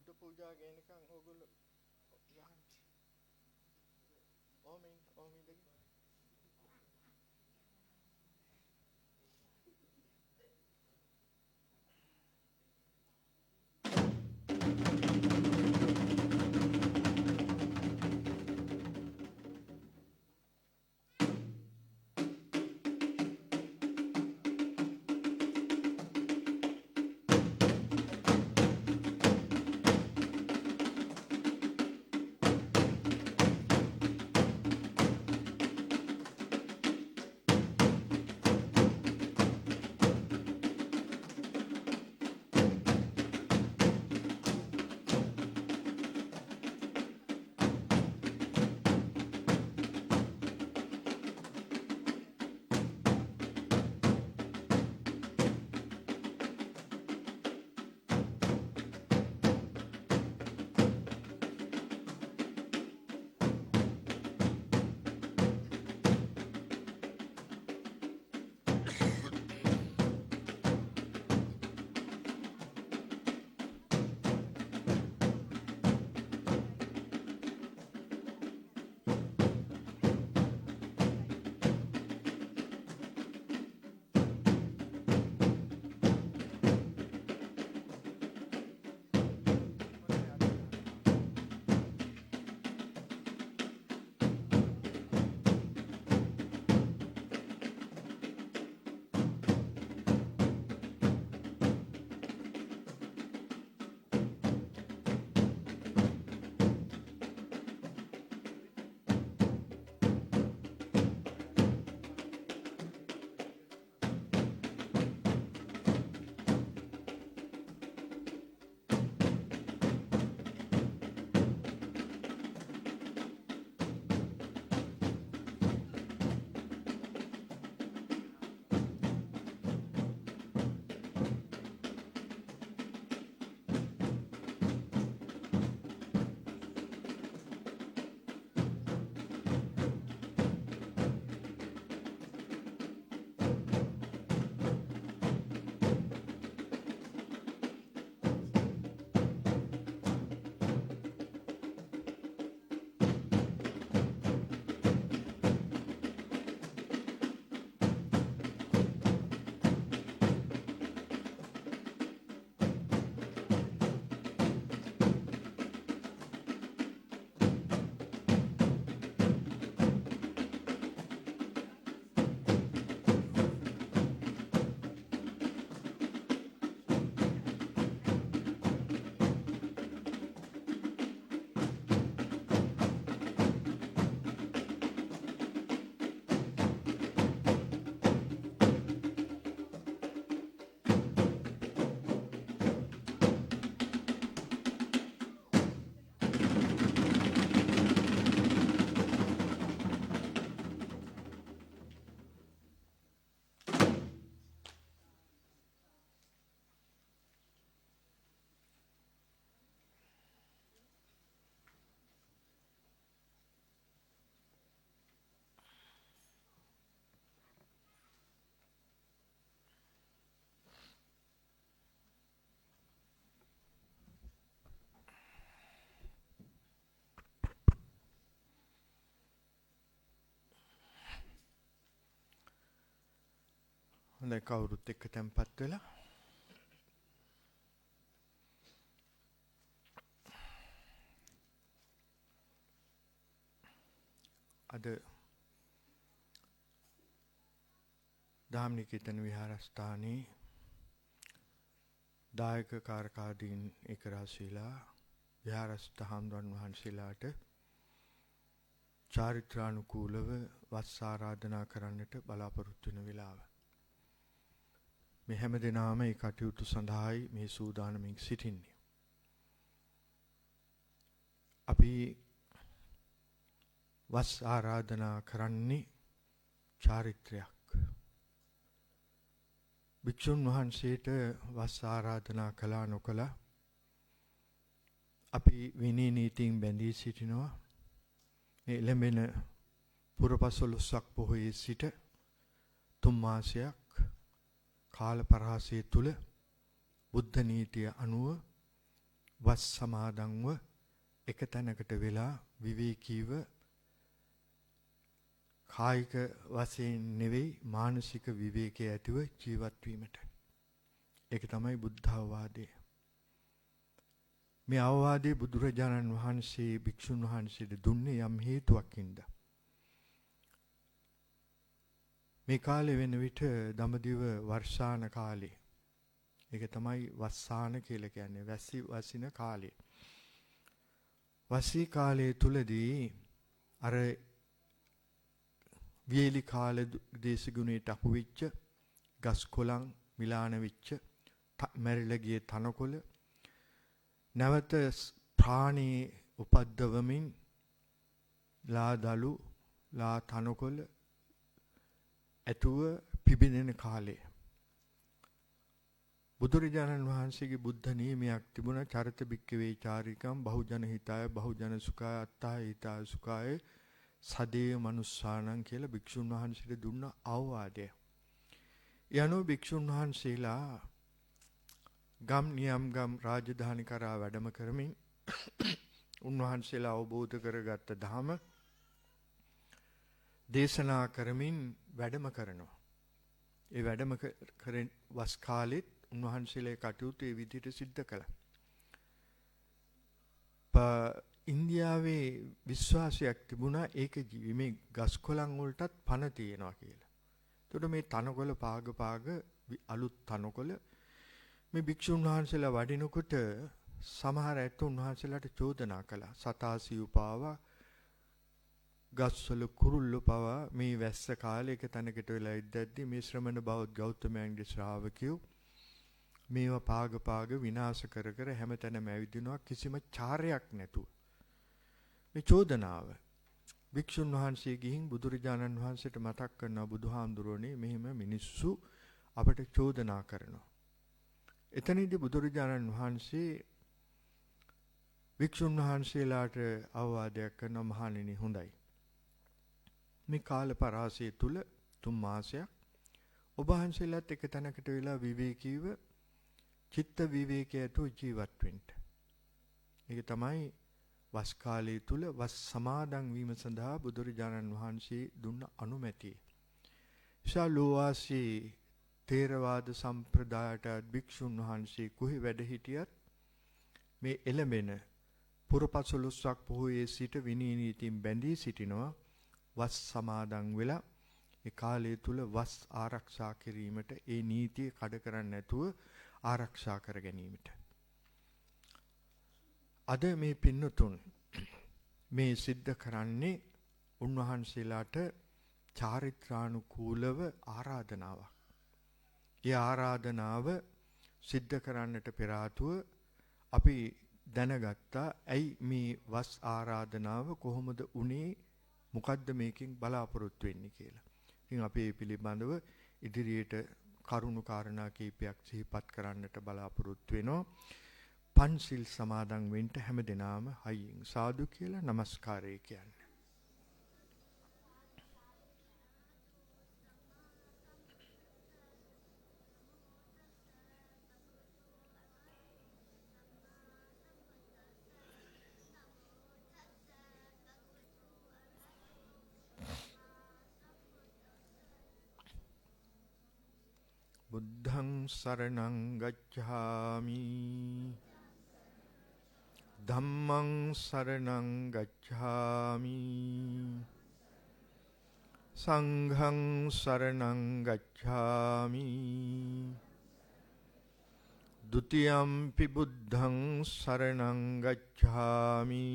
බුද්ධ පූජා ගෙනකන් ඕගොල්ලෝ යහන් ඕමින් ඕමින්දගේ හොඳයි කවුරුත් එක්ක තැම්පත් වෙලා අද ධම්මිකේතන විහාරස්ථානයේ දායක කාර්කාදීන් එක රාශීලා විහාරස්ථ හාමුදුරන් වහන්සේලාට චාරිත්‍රානුකූලව වස් ආරාධනා කරන්නට බලාපොරොත්තු වෙන වෙලාව. මේ හැම දිනම මේ කටයුතු සඳහායි මේ සූදානමින් සිටින්නේ. අපි වස් ආරාධනා කරන්නේ චාරිත්‍රයක්. භික්ෂුන් වහන්සේට වස් ආරාධනා කළා නොකළා අපි විනී නීතියෙන් බැඳී සිටිනවා. මේ එළඹෙන පුරපසළොස්වක පොහොයේ සිට 3 මාසයක් කාල පරාසය තුල බුද්ධ නීතිය අනුව වස් සමාදන්ව එක තැනකට වෙලා විවේකීව කායික වශයෙන් නෙවෙයි මානසික විවේකයේ ඇතිව ජීවත් වීමට. ඒක තමයි බුද්ධ අවවාදය. මේ අවවාදයේ බුදුරජාණන් වහන්සේ භික්ෂුන් වහන්සේට දුන්නේ යම් හේතුවකින්ද. මේ කාලේ වෙන විට දඹදිව වර්ෂාන කාලේ. ඒක තමයි වස්සාන කියලා කියන්නේ. වැසි වසින කාලේ. වසී කාලයේ තුලදී අර වියලි කාලේ දේශගුණයට අහු වෙච්ච ගස් කොළන් මිලාන වෙච්ච මැරිලා ගිය තනකොළ නැවත ප්‍රාණී උපද්දවමින් ලා දලු ලා තනකොළ ඇතුව පිබිදෙන කාලය. බුදුරජාණන් වහන්සේගේ බුද්ධ නියමයක් තිබුණා චරිත බික්කවේ චාරිකම් බහුජන හිතාය බහුජන සුඛාය අත්තාය හිතාය සුඛාය සදේව මනුස්සානං කියලා භික්ෂුන් වහන්සේට දුන්න අවවාදය. යනෝ භික්ෂුන් වහන්සේලා ගම් නියම් ගම් රාජධානි කරා වැඩම කරමින් උන්වහන්සේලා අවබෝධ කරගත්ත ධම දේශනා කරමින් වැඩම කරනවා. ඒ වැඩම කරන වස් කාලෙත් උන්වහන්සේලා කටයුතු ඒ විදිහට සිද්ධ කළා. ඉන්දියාවේ විශ්වාසයක් තිබුණා ඒක මේ ගස් කොළන් වලටත් පණ තියෙනවා කියලා. එතකොට මේ තනකොළ පාග අලුත් තනකොළ මේ භික්ෂුන් වහන්සේලා වඩිනකොට සමහර ඇත්තෝ උන්වහන්සේලාට චෝදනා කළා. සතාසි උපාවා ගස්වල කුරුල්ල පවා මේ වැස්ස කාලේ එක තැනකට වෙලා ඉද්දැද්දි මේ ශ්‍රමණ බෞද්ධ ගෞතමයන්ගේ ශ්‍රාවකයෝ මේවා පාග විනාශ කර හැමතැනම ඇවිදිනවා කිසිම චාරයක් නැතුව. මේ චෝදනාව භික්ෂුන් වහන්සේ ගිහින් බුදුරජාණන් වහන්සේට මතක් කරනවා බුදුහාමුදුරනේ මෙහෙම මිනිස්සු අපට චෝදනා කරනවා. එතනදී බුදුරජාණන් වහන්සේ භික්ෂුන් වහන්සේලාට අවවාදයක් කරන මහණෙනි හොඳයි. මේ කාල පරාසය තුල 3 මාසයක් ඔබ වහන්සේලාත් එක තැනකට වෙලා විවේකීව චිත්ත විවේකයට ජීවත් වෙන්න. ඒක තමයි වස් කාලයේ තුල වස් සමාදන් වීම සඳහා බුදුරජාණන් වහන්සේ දුන්න අනුමැතිය. ශාලෝවාසී තේරවාද සම්ප්‍රදායට භික්ෂුන් වහන්සේ කුහි වැඩ හිටියත් මේ එළඹෙන පුරපසළොස්වක් පොහොයේ සිට විනී නීතියෙන් බැඳී සිටිනවා වස් සමාදන් වෙලා ඒ කාලය තුල වස් ආරක්ෂා කිරීමට ඒ නීතිය කඩ කරන්නේ නැතුව ආරක්ෂා කර ගැනීමට. අද මේ පින්නතුන් මේ සිද්ධ කරන්නේ උන්වහන්සේලාට චාරිත්‍රානුකූලව ආරාධනාවක්. ඒ ආරාධනාව සිද්ධ කරන්නට පෙර ආතුව අපි දැනගත්තා ඇයි මේ වස් ආරාධනාව කොහොමද උනේ මොකද්ද මේකෙන් බලාපොරොත්තු වෙන්නේ කියලා. ඉතින් අපි මේ පිළිබඳව ඉදිරියට කරුණු කාරණා කීපයක් සිහිපත් කරන්නට බලාපොරොත්තු වෙනවා. පන්සිල් සමාදන් වෙන්න හැමදෙනාම හයියෙන් සාදු කියලා নমස්කාරය කියන්නේ. බුද්ධං සරණං ගච්ඡාමි ධම්මං සරණං ගච්ඡාමි සංඝං සරණං ගච්ඡාමි ဒ ුතියම්පි බුද්ධං සරණං ගච්ඡාමි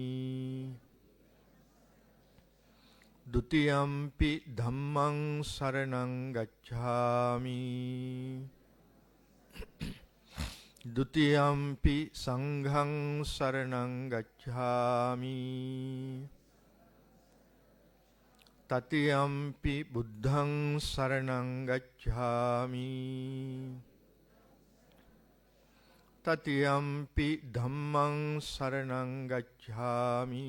ဒ ුතියම්පි ධම්මං සරණං ගච්ඡාමි ဒ ුතියම්පි සංඝං සරණං ගච්ඡාමි တတိယံ පි බුද්ධං සරණං ගච්ඡාමි တတိယံ පි ධම්මං සරණං ගච්ඡාමි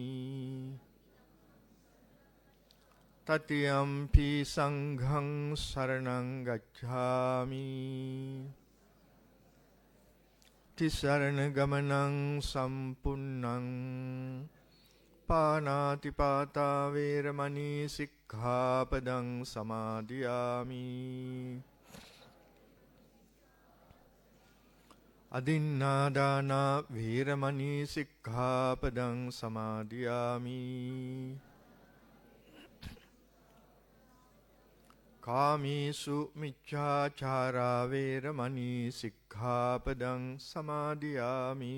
တတိယံ පි සංඝං සරණං ගච්ඡාමි තිසරණ ගමනං සම්පුන්නං පානාති පාතා වේරමණී සික්ඛාපදං සමාදියාමි අදින්නාදානා වේරමණී සික්ඛාපදං සමාදියාමි කාමීසු මිච්ඡාචාරා වේරමණී සික්ඛාපදං සමාදියාමි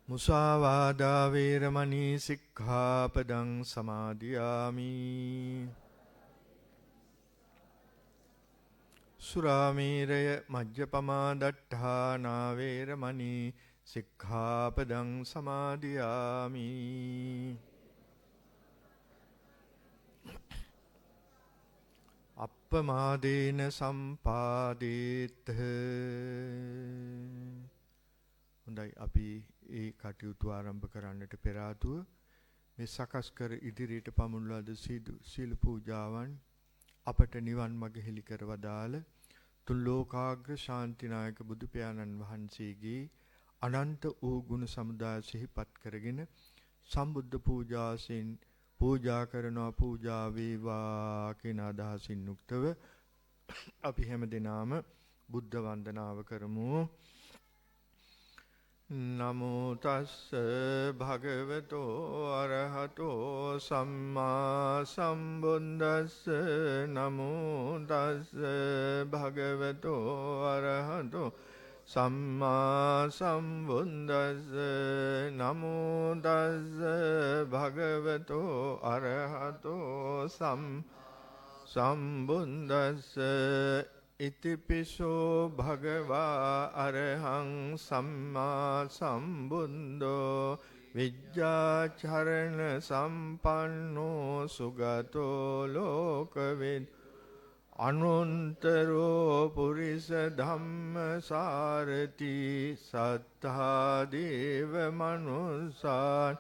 මුසාවාදා වේරමණී සික්ඛාපදං සමාදියාමි සුරාමේරය මජ්ජපමා දට්ඨානා වේරමණී සික්ඛාපදං සමාදියාමි අප්පමාදේන සම්පාදේත. හොඳයි, අපි ඒ කටයුතු ආරම්භ කරන්නට පෙර ආතුව මේ සකස් කර ඉදිරියට පමුණු ලද සීල පූජාවන් අපට නිවන් මඟ හෙළි කර වදාළ තුන් ලෝකාග්‍ර ශාන්තිනායක බුදු පියාණන් වහන්සේගේ අනන්ත වූ ගුණ සමුදාය සිහිපත් කරගෙන සම්බුද්ධ පූජාසෙන් පූජා කරනවා. පූජා වේවා කියන අදහසින් යුක්තව අපි හැම දිනම බුද්ධ වන්දනාව කරමු. නමෝ තස්ස භගවතෝ අරහතෝ සම්මා සම්බුද්දස්ස. නමෝ තස්ස භගවතෝ අරහතෝ සම්මා සම්බුද්දස්ස. නමෝ තස්ස භගවතෝ අරහතෝ සම්බුද්දස්ස. ඉතිපිසෝ භගවා අරහං සම්මා සම්බුද්ධෝ විජ්ජාචරණ සම්පන්නෝ සුගතෝ ලෝකවිද් අනුන්තරෝ පුරිස ධම්මසාරති සත්තා දේව මනුස්සාන්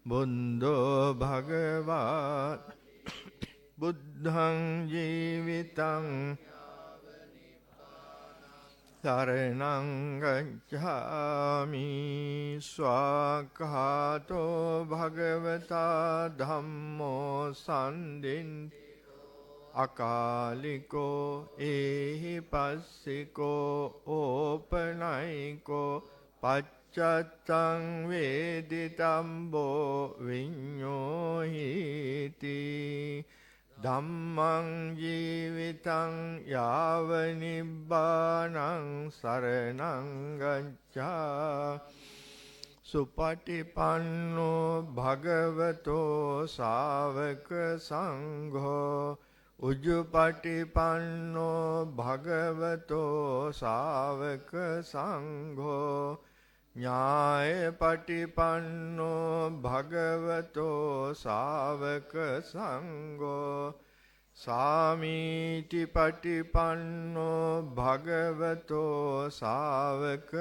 බුද්ධෝ භගවා බුද්ධං ජීවිතං සරණං ගච්ඡාමි. ස්වාඛාතෝ භගවතා ධම්මෝ සම්දින්ති අකාලිකෝ ඒහි පස්සිකෝ ඕපනයිකෝ පච්චත්තං වේදිතම්බෝ විඤ්ඤෝහිති. ධම්මං ජීවිතං යාව නිබ්බානං සරණං ගච්ඡා. සුපටිපන්නෝ භගවතෝ ශාවක සංඝෝ උජුපටිපන්නෝ භගවතෝ ශාවක සංඝෝ ඥායපටිපන්නෝ භගවතෝ ශාවක සංඝෝ සාමීති පටිපන්නෝ භගවතෝ ශාවක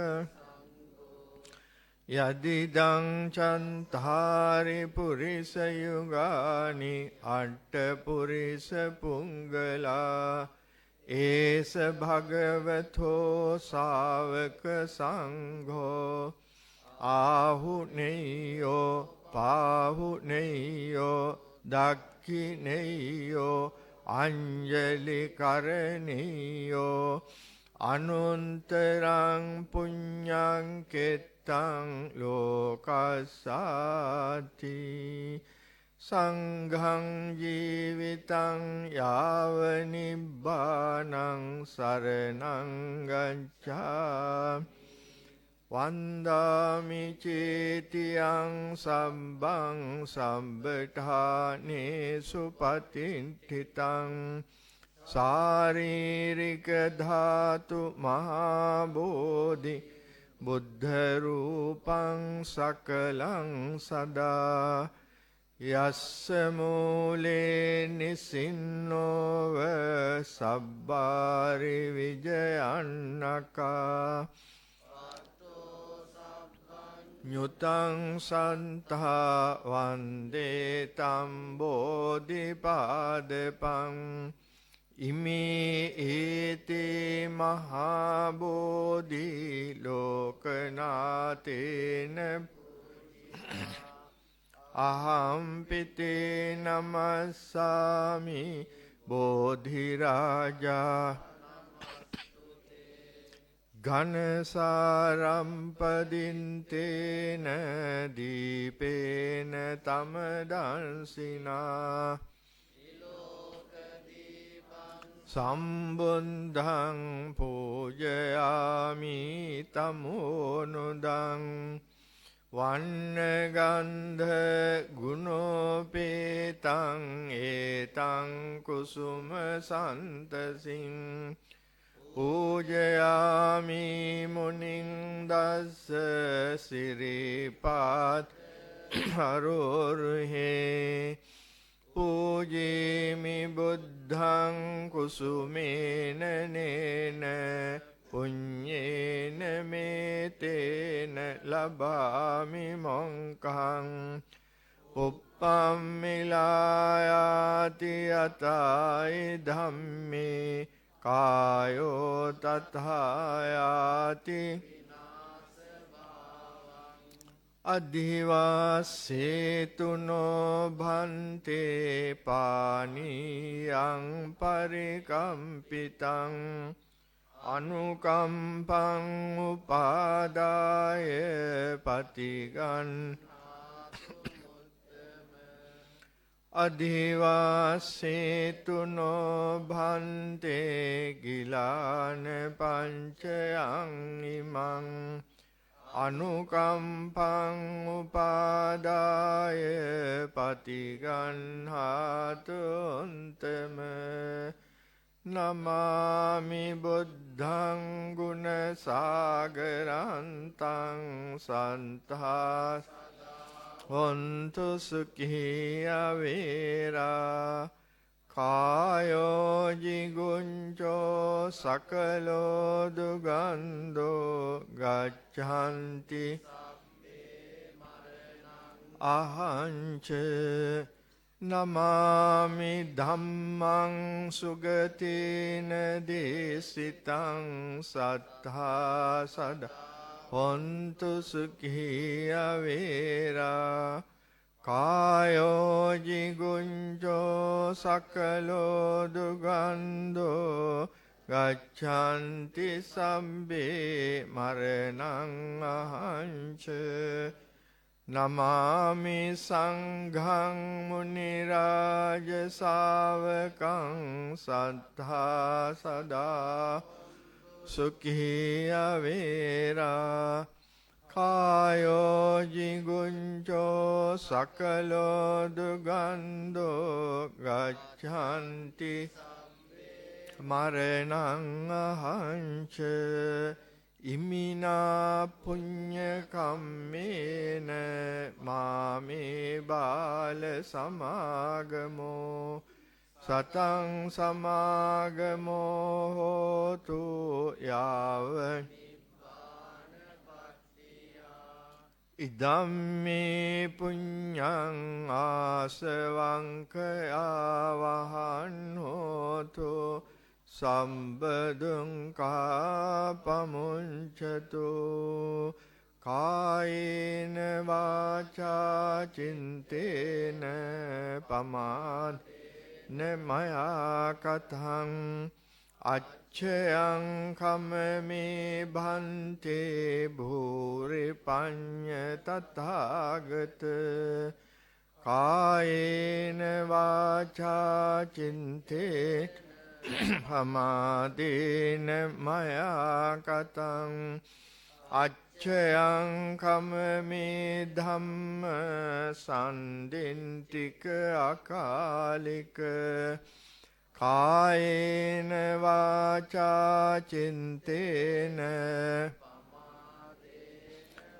යදිදං චන්තාරි පුරිස යුගානි අට්ඨ පුරිස පුංගලා ඒස භගවතෝ ශාවක සංඝෝ ආහුනේයෝ පාහුනේයෝ දක්ඛිනේයෝ අංජලි කරණීයෝ අනුන්තරං පුඤ්ඤං කෙත්තං ලෝකස්සාති. සංඝං ජීවිතං යාව නිබ්බානං සරණං ගච්ඡාමි. වන්දාමි චේතියං සම්බං සම්බඨානේසු පතිට්ඨිතං ශාරීරික ධාතු මහා බෝධි බුද්ධ රූපං සකලං සදා යස්ස මූලේ නිසින්නෝව සබ්බාරි විජයන්නකා ඤුතං සන්තා වන්දේ තම් බෝධිපාදපං ඉමේ ඒතේ මහා බෝධි ලෝකනාතේන අහම්පිතේ නමස්සාමි බෝධිරාජා ඝනසාරම්පදින්තේන දීපේන තමදන්සිනා සම්බුද්ධං පූජයාමි තමෝනුදං වන්නගන්ධ ගුණෝපේතං ඒතං කුසුම සන්තසින් පූජයාමි මුනිං දස්ස සිරිපාත් හරෝරුහේ පූජේමි බුද්ධං කුසුමේන නේන පුඤ්ඤේන මේතේන ලබාමි මොංකං උප්පම්මිලායාති යතයි ධම්මේ කායෝ තථායාති අධිවාසේතුනෝ භන්තේ පානියං පරිකම්පිතං අනුකම්පං උපාදාය පතිගන් අධිවාසේතුනෝ භන්තේ ගිලාන පංචයං ඉමං අනුකම්පං උපාදාය පතිගන්හාතුන්තම නමාමි බුද්ධං ගුණ සාගරන්තං සන්තහා හොන්තු සුඛී අවේරා කායෝ ජිගුංචෝ සකලෝ දුගන්ධෝ ගච්ඡanti අහංච නමාමි ධම්මං සුගතේන දේශිතං සත්තා සදා හොන්තු සුඛී අවේරා කායෝ ජිගුංජෝ සකලෝ දුගන්ධෝ ගච්ඡanti සම්බේ මරණං අහංච නමාමි සංඝං මුනි රාජ ශාවකං සද්ධා සදා සුඛී අවේරා කායෝ ජිගුංචෝ සකලෝ දුගන්ධෝ ගච්ඡanti මරණං අහංච ඉමිනා පුඤ්ඤ කම්මේන මාමේ බාල සමාගමෝ සතං සමාගමෝ හෝතු යාව ඉදම්මේ පුඤ්ඤං ආසවංකයාවහන් හෝතු සම්බදුං කාපමුංචතු කායේන වාචා චින්තේන පමාද නමයා කතං අච්ඡයං කම්මේ භන්තේ භූරි පඤ්ඤ තථාගත කායේන වාචා චින්තේ පමාදේන මයා කතං අච්ඡයං කම්මේ ධම්ම සම්දින්තික අකාලික කායේන වාචා චින්තේන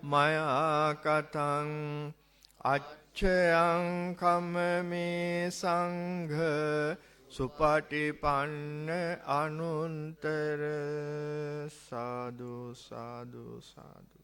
මයා කතං අච්ඡයං කම්මේ සංඝ සුපටිපන්න අනුන්තර සාදු සාදු සාදු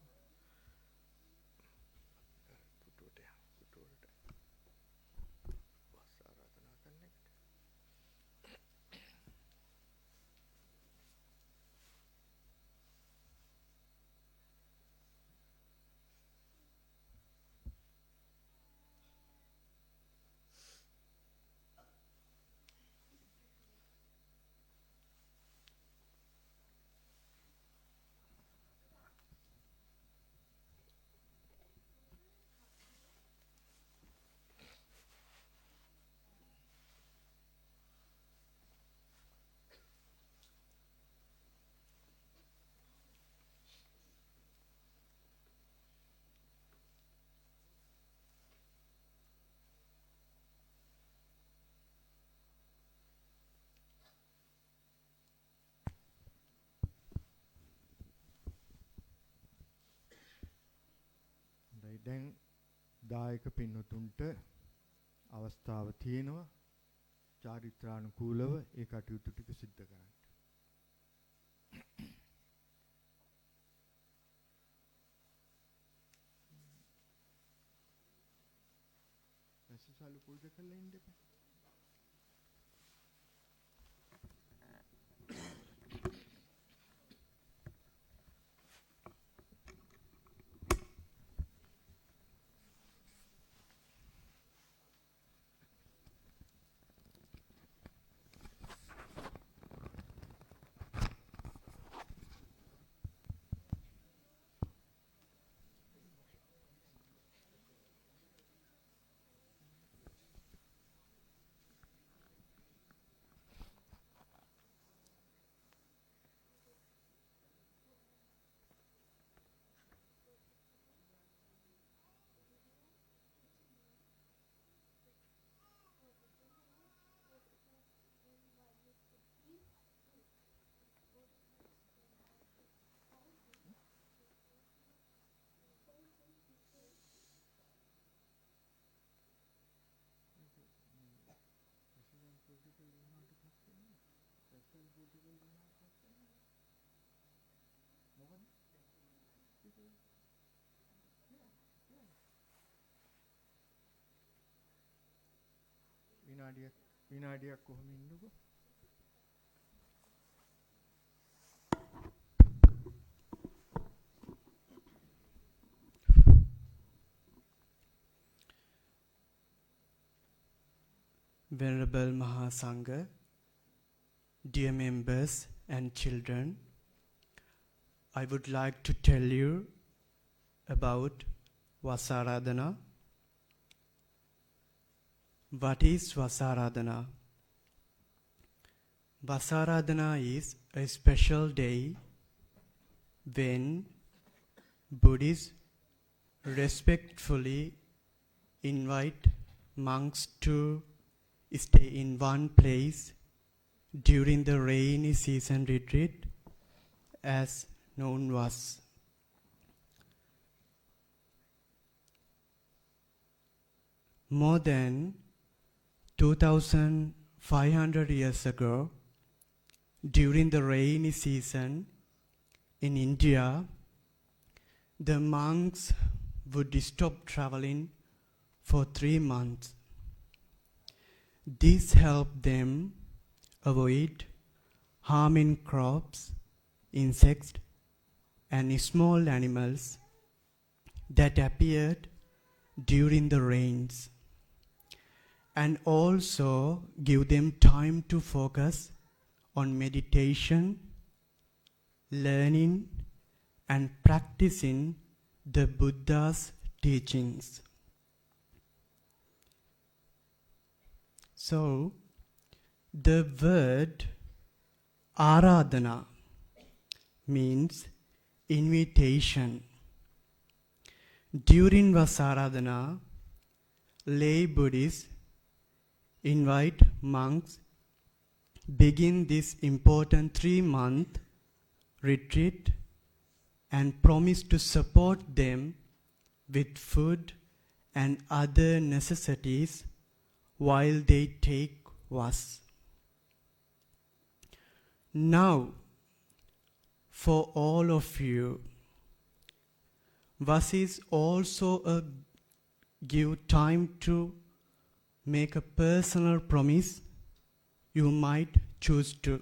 දැන් දායක පින්වතුන්ට අවස්ථාව තියෙනවා චාරිත්‍රානුකූලව ඒ කටයුතු ටික සිද්ධ කරන්න. ඇසසලු පූජා කරලා ඉන්න දෙපා. විනාඩියක් කොහොම ඉන්නකෝ. Venerable Mahasangha, dear members and children, I would like to tell you about Vasaradhana. What is Vasaradhana? Vasaradhana is a special day when Buddhists respectfully invite monks to stay in one place during the rainy season retreat, as known was. More than 2,500 years ago, during the rainy season in India, the monks would stop traveling for 3 months. This helped them avoid harming crops, insects, and small animals that appeared during the rains, and also give them time to focus on meditation, learning, and practicing the Buddha's teachings. So, the word Aradhana means invitation. During Vasaradhana, lay Buddhists invite monks begin this important 3-month retreat and promise to support them with food and other necessities while they take vas. Now, for all of you, vas is also a give time to make a personal promise. You might choose to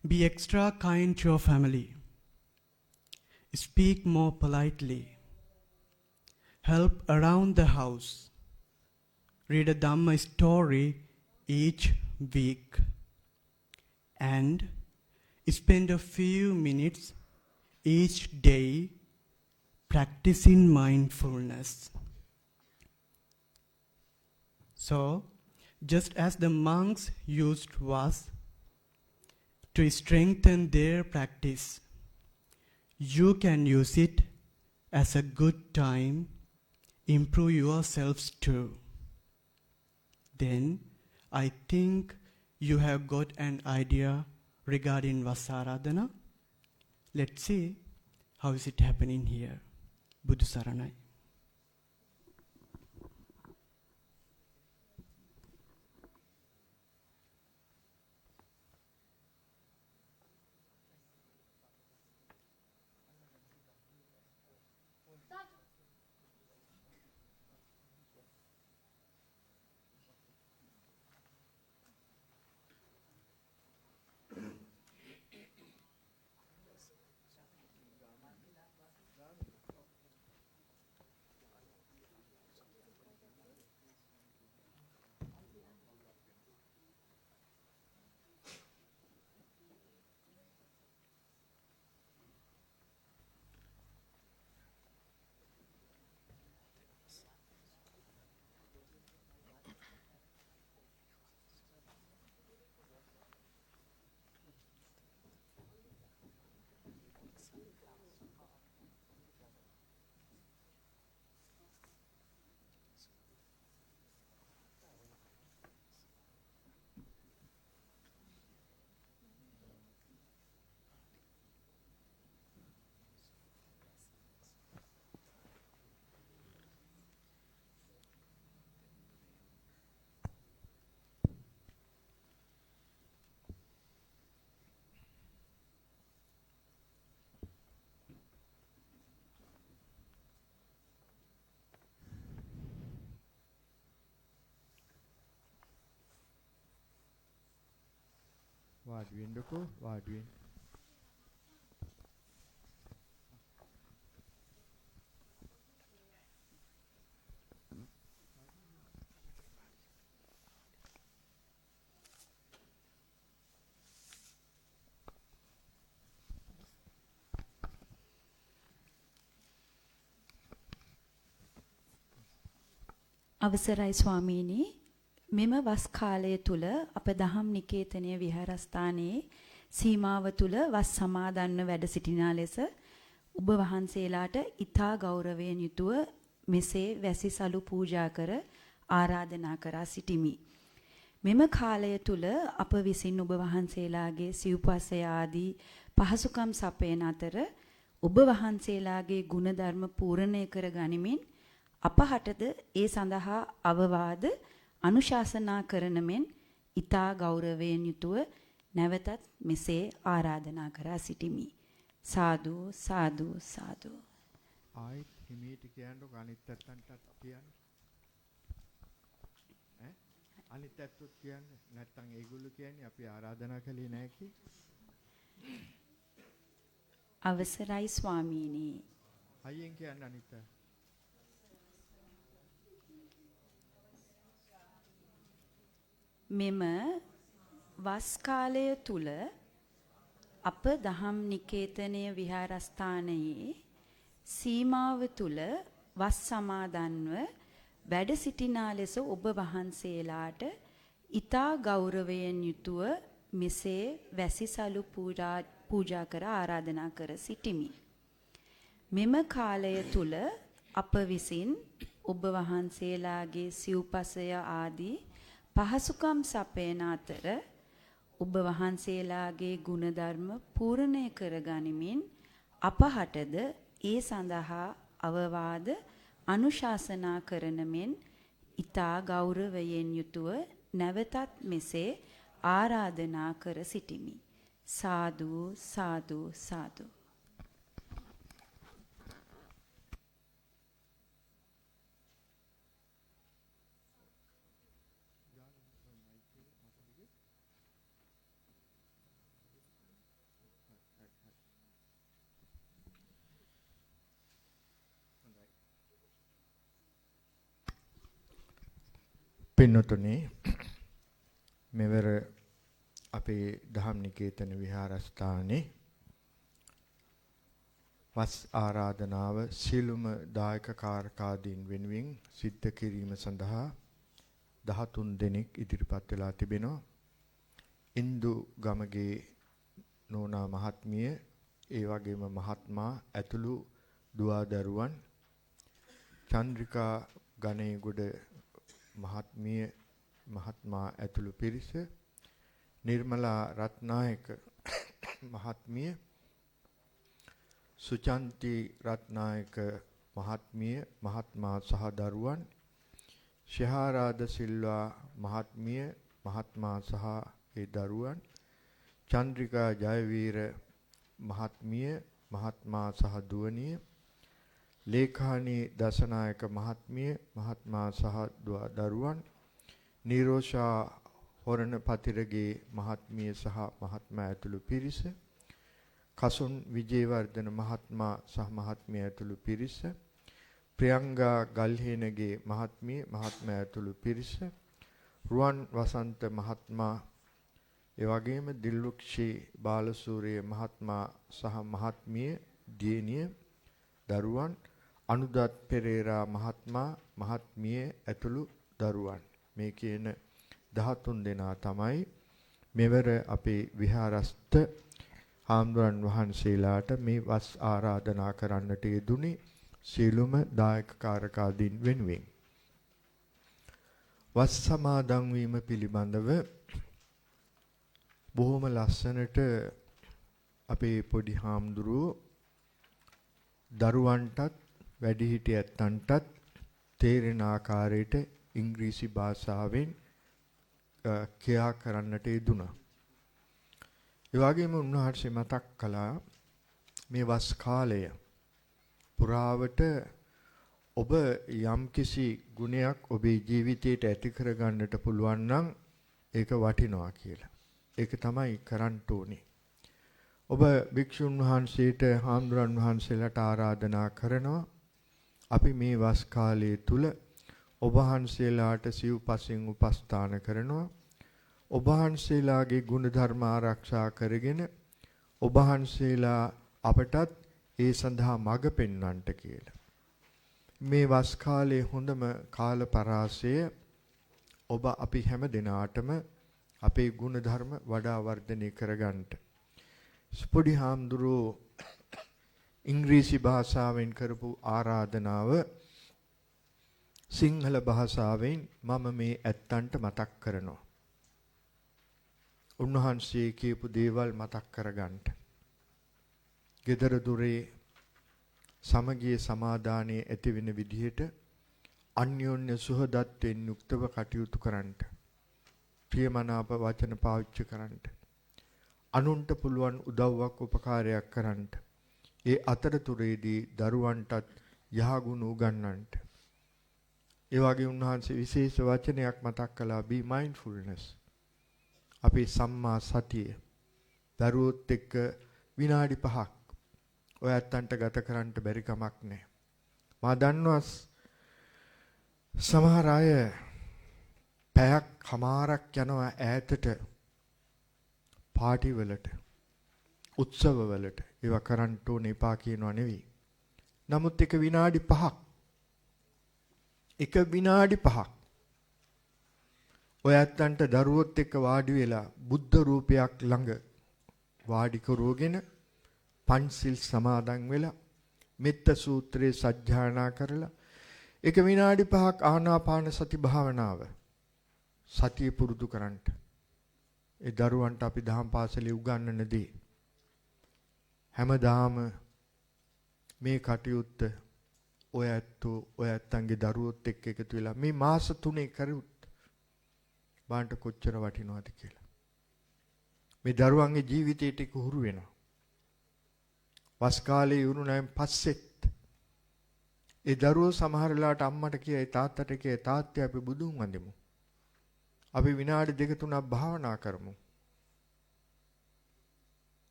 be extra kind to your family, speak more politely, help around the house, read a Dhamma story each week, and spend a few minutes each day practicing mindfulness. So, just as the monks used vas to strengthen their practice, you can use it as a good time, improve yourselves too. Then, I think you have got an idea regarding Vasaradhana. Let's see how is it happening here. Buddha Saranai. වාඩි වෙන්නකෝ වාඩි වෙන්න. අවසරයි ස්වාමීනි, මෙම වස් කාලය තුල අප දහම් නිකේතනයේ විහාරස්ථානයේ සීමාව තුල වස් සමාදන්ව වැඩ සිටිනා ලෙස ඔබ වහන්සේලාට ඊතා ගෞරවයෙන් යුතුව මෙසේ වැසිසලු පූජා කර ආරාධනා කරා සිටිමි. මෙම කාලය තුල අප විසින් ඔබ වහන්සේලාගේ සිව්පසය ආදී පහසුකම් සපයන අතර ඔබ වහන්සේලාගේ ගුණධර්ම පූර්ණය කර ගනිමින් අපහටද ඒ සඳහා අවවාද අනුශාසනා කරන මෙන් ඊතා ගෞරවයෙන් යුතුව නැවතත් මෙසේ ආරාධනා කරා සිටිමි. සාදු සාදු සාදු. ආයිත් හිමීට කියන්නකො අනිත් පැත්තන්ටත් කියන්න. ඈ අනිත් පැත්තත් කියන්නේ නැත්තම් ඒගොල්ලෝ කියන්නේ අපි ආරාධනා කළේ නැහැ කි. අවසරයි ස්වාමීනි. අයියෙන් කියන්න අනිත් මෙම වස් කාලය තුල අප දහම් නිකේතනයේ විහාරස්ථානයේ සීමාව තුල වස් සමාදන්ව වැඩ සිටිනා ලෙස ඔබ වහන්සේලාට ඊතා ගෞරවයෙන් යුතුව මෙසේ වැසිසලු පූජා කර ආරාධනා කර සිටිමි. මෙම කාලය තුල අප විසින් ඔබ වහන්සේලාගේ සිව්පසය ආදී පහසුකම් සපයන අතර ඔබ වහන්සේලාගේ ගුණධර්ම පූර්ණය කර ගනිමින් අපහටද ඒ සඳහා අවවාද අනුශාසනා කරන මෙන් ඊතා ගෞරවයෙන් යුතුව නැවතත් මෙසේ ආරාධනා කර සිටිමි. සාදු සාදු සාදු. පින්නතුනි මෙවර අපේ දහම් නිකේතන විහාරස්ථානයේ වස් ආරාධනාව සියලුම දායක කාරකාදීන් වෙනුවෙන් සිද්ධ කිරීම සඳහා 13 දෙනෙක් ඉදිරිපත් වෙලා තිබෙනවා. ඉන්දු ගමගේ නෝනා මහත්මිය, ඒ වගේම මහත්මා ඇතුළු දුවා දරුවන්, චන්ද්‍රිකා ගණේගොඩ මහත්මිය, මහත්මා ඇතුළු පිරිස, නිර්මලා රත්නායක මහත්මිය, සුචන්ති රත්නායක මහත්මිය, මහත්මා සහ දරුවන්, ශිහාරාද සිල්වා මහත්මිය, මහත්මා සහ ඒ දරුවන්, චන්ද්‍රිකා ජයවීර මහත්මිය, මහත්මා සහ දුවනිය, ලේඛානී දසනායක මහත්මිය, මහත්මා සහ දරුවන්, නිරෝෂා හොරණ පතිරගේ මහත්මිය සහ මහත්මා ඇතුළු පිරිස, කසුන් විජේවර්ධන මහත්මා සහ මහත්මිය ඇතුළු පිරිස, ප්‍රියංගා ගල්හේනගේ මහත්මිය, මහත්මා ඇතුළු පිරිස, රුවන් වසන්ත මහත්මා, ඒ වගේම දිල්රුක්ෂී බාලසූරිය මහත්මා සහ මහත්මිය, දියණිය, දරුවන්, අනුදත් පෙරේරා මහත්මා, මහත්මිය ඇතුළු දරුවන්, මේ කියන 13 දෙනා තමයි මෙවර අපේ විහාරස්ත හාමුදුරන් වහන්සේලාට මේ වස් ආරාධනා කරන්නට යෙදුනේ සීලුම දායක කාරකාදීන් වෙනුවෙන්. වස් සමාදන් වීම පිළිබඳව බොහොම ලස්සනට අපේ පොඩි හාමුදුරුවෝ දරුවන්ටත් වැඩිහිටියන්ටත් තේරෙන ආකාරයට ඉංග්‍රීසි භාෂාවෙන් කියා කරන්නට යෙදුණා. ඒ වගේම උන්වහන්සේ මතක් කළා මේ වස් කාලය පුරාවට ඔබ යම්කිසි ගුණයක් ඔබේ ජීවිතයට ඇති කරගන්නට පුළුවන් නම් ඒක වටිනවා කියලා. ඒක තමයි කරන්න ඕනේ. ඔබ භික්ෂුන් වහන්සේට හාමුදුරන් වහන්සේලාට ආරාධනා කරනවා අපි මේ වස් කාලයේ තුල ඔබ වහන්සේලාට සිව්පසින් උපස්ථාන කරනවා. ඔබ වහන්සේලාගේ ගුණධර්ම ආරක්ෂා කරගෙන ඔබ වහන්සේලා අපටත් ඒ සඳහා මඟ පෙන්වන්නට කියලා. මේ වස් කාලයේ හොඳම කාල පරාසය ඔබ අපි හැම දිනාටම අපේ ගුණධර්ම වඩා වර්ධනය කරගන්නට. පොඩි හාමුදුරුවෝ ඉංග්‍රීසි භාෂාවෙන් කරපු ආරාධනාව සිංහල භාෂාවෙන් මම මේ ඇත්තන්ට මතක් කරනවා. උන්වහන්සේ කියපු දේවල් මතක් කරගන්නට. ගෙදර දොරේ සමගිය සමාදානයේ ඇති වෙන විදිහට අන්‍යෝන්‍ය සුහදත්වයෙන් යුක්තව කටයුතු කරන්නට. ප්‍රියමනාප වචන පාවිච්චි කරන්නට. අනුන්ට පුළුවන් උදව්වක් උපකාරයක් කරන්නට. ඒ අතරතුරේදී දරුවන්ටත් යහගුණ උගන්වන්නට. ඒ වගේ උන්වහන්සේ විශේෂ වචනයක් මතක් කළා be mindfulness. අපේ සම්මා සතිය දරුවොත් එක්ක විනාඩි 5ක් ඔය ඇත්තන්ට ගත කරන්න බැරි කමක් නැහැ. මා දන්නවා සමහර අය පැයක් හමාරක් යනවා ඈතට පාටි වලට උත්සව වලට ඒවා කරන්න ඕනේ එපා කියනවා නෙවෙයි. නමුත් එක විනාඩි 5ක් ඔය ඇත්තන්ට දරුවොත් එක්ක වාඩි වෙලා බුද්ධ රූපයක් ළඟ වාඩි කරවගෙන පංචිල් සමාදන් වෙලා මෙත්ත සූත්‍රයේ සජ්ජායනා කරලා එක විනාඩි 5ක් ආනාපාන සති භාවනාව සතිය පුරුදු කරන්නට. ඒ දරුවන්ට අපි දහම් පාසලේ උගන්වන දේ හැමදාම මේ කටයුත්ත ඔය ඇත්තන්ගේ දරුවොත් එක්ක එකතු වෙලා මේ මාස 3 කරුත් බාන්ට කොච්චර වටිනවද කියලා. මේ දරුවන්ගේ ජීවිතයට ඒක හුරු වෙනවා. වස් කාලේ වුණායින් පස්සෙත් ඒ දරුවෝ සමහර වෙලාවට අම්මට කියයි තාත්තට කියයි තාත්තේ අපි බුදුන් වඳිමු. අපි විනාඩි 2-3ක් භාවනා කරමු.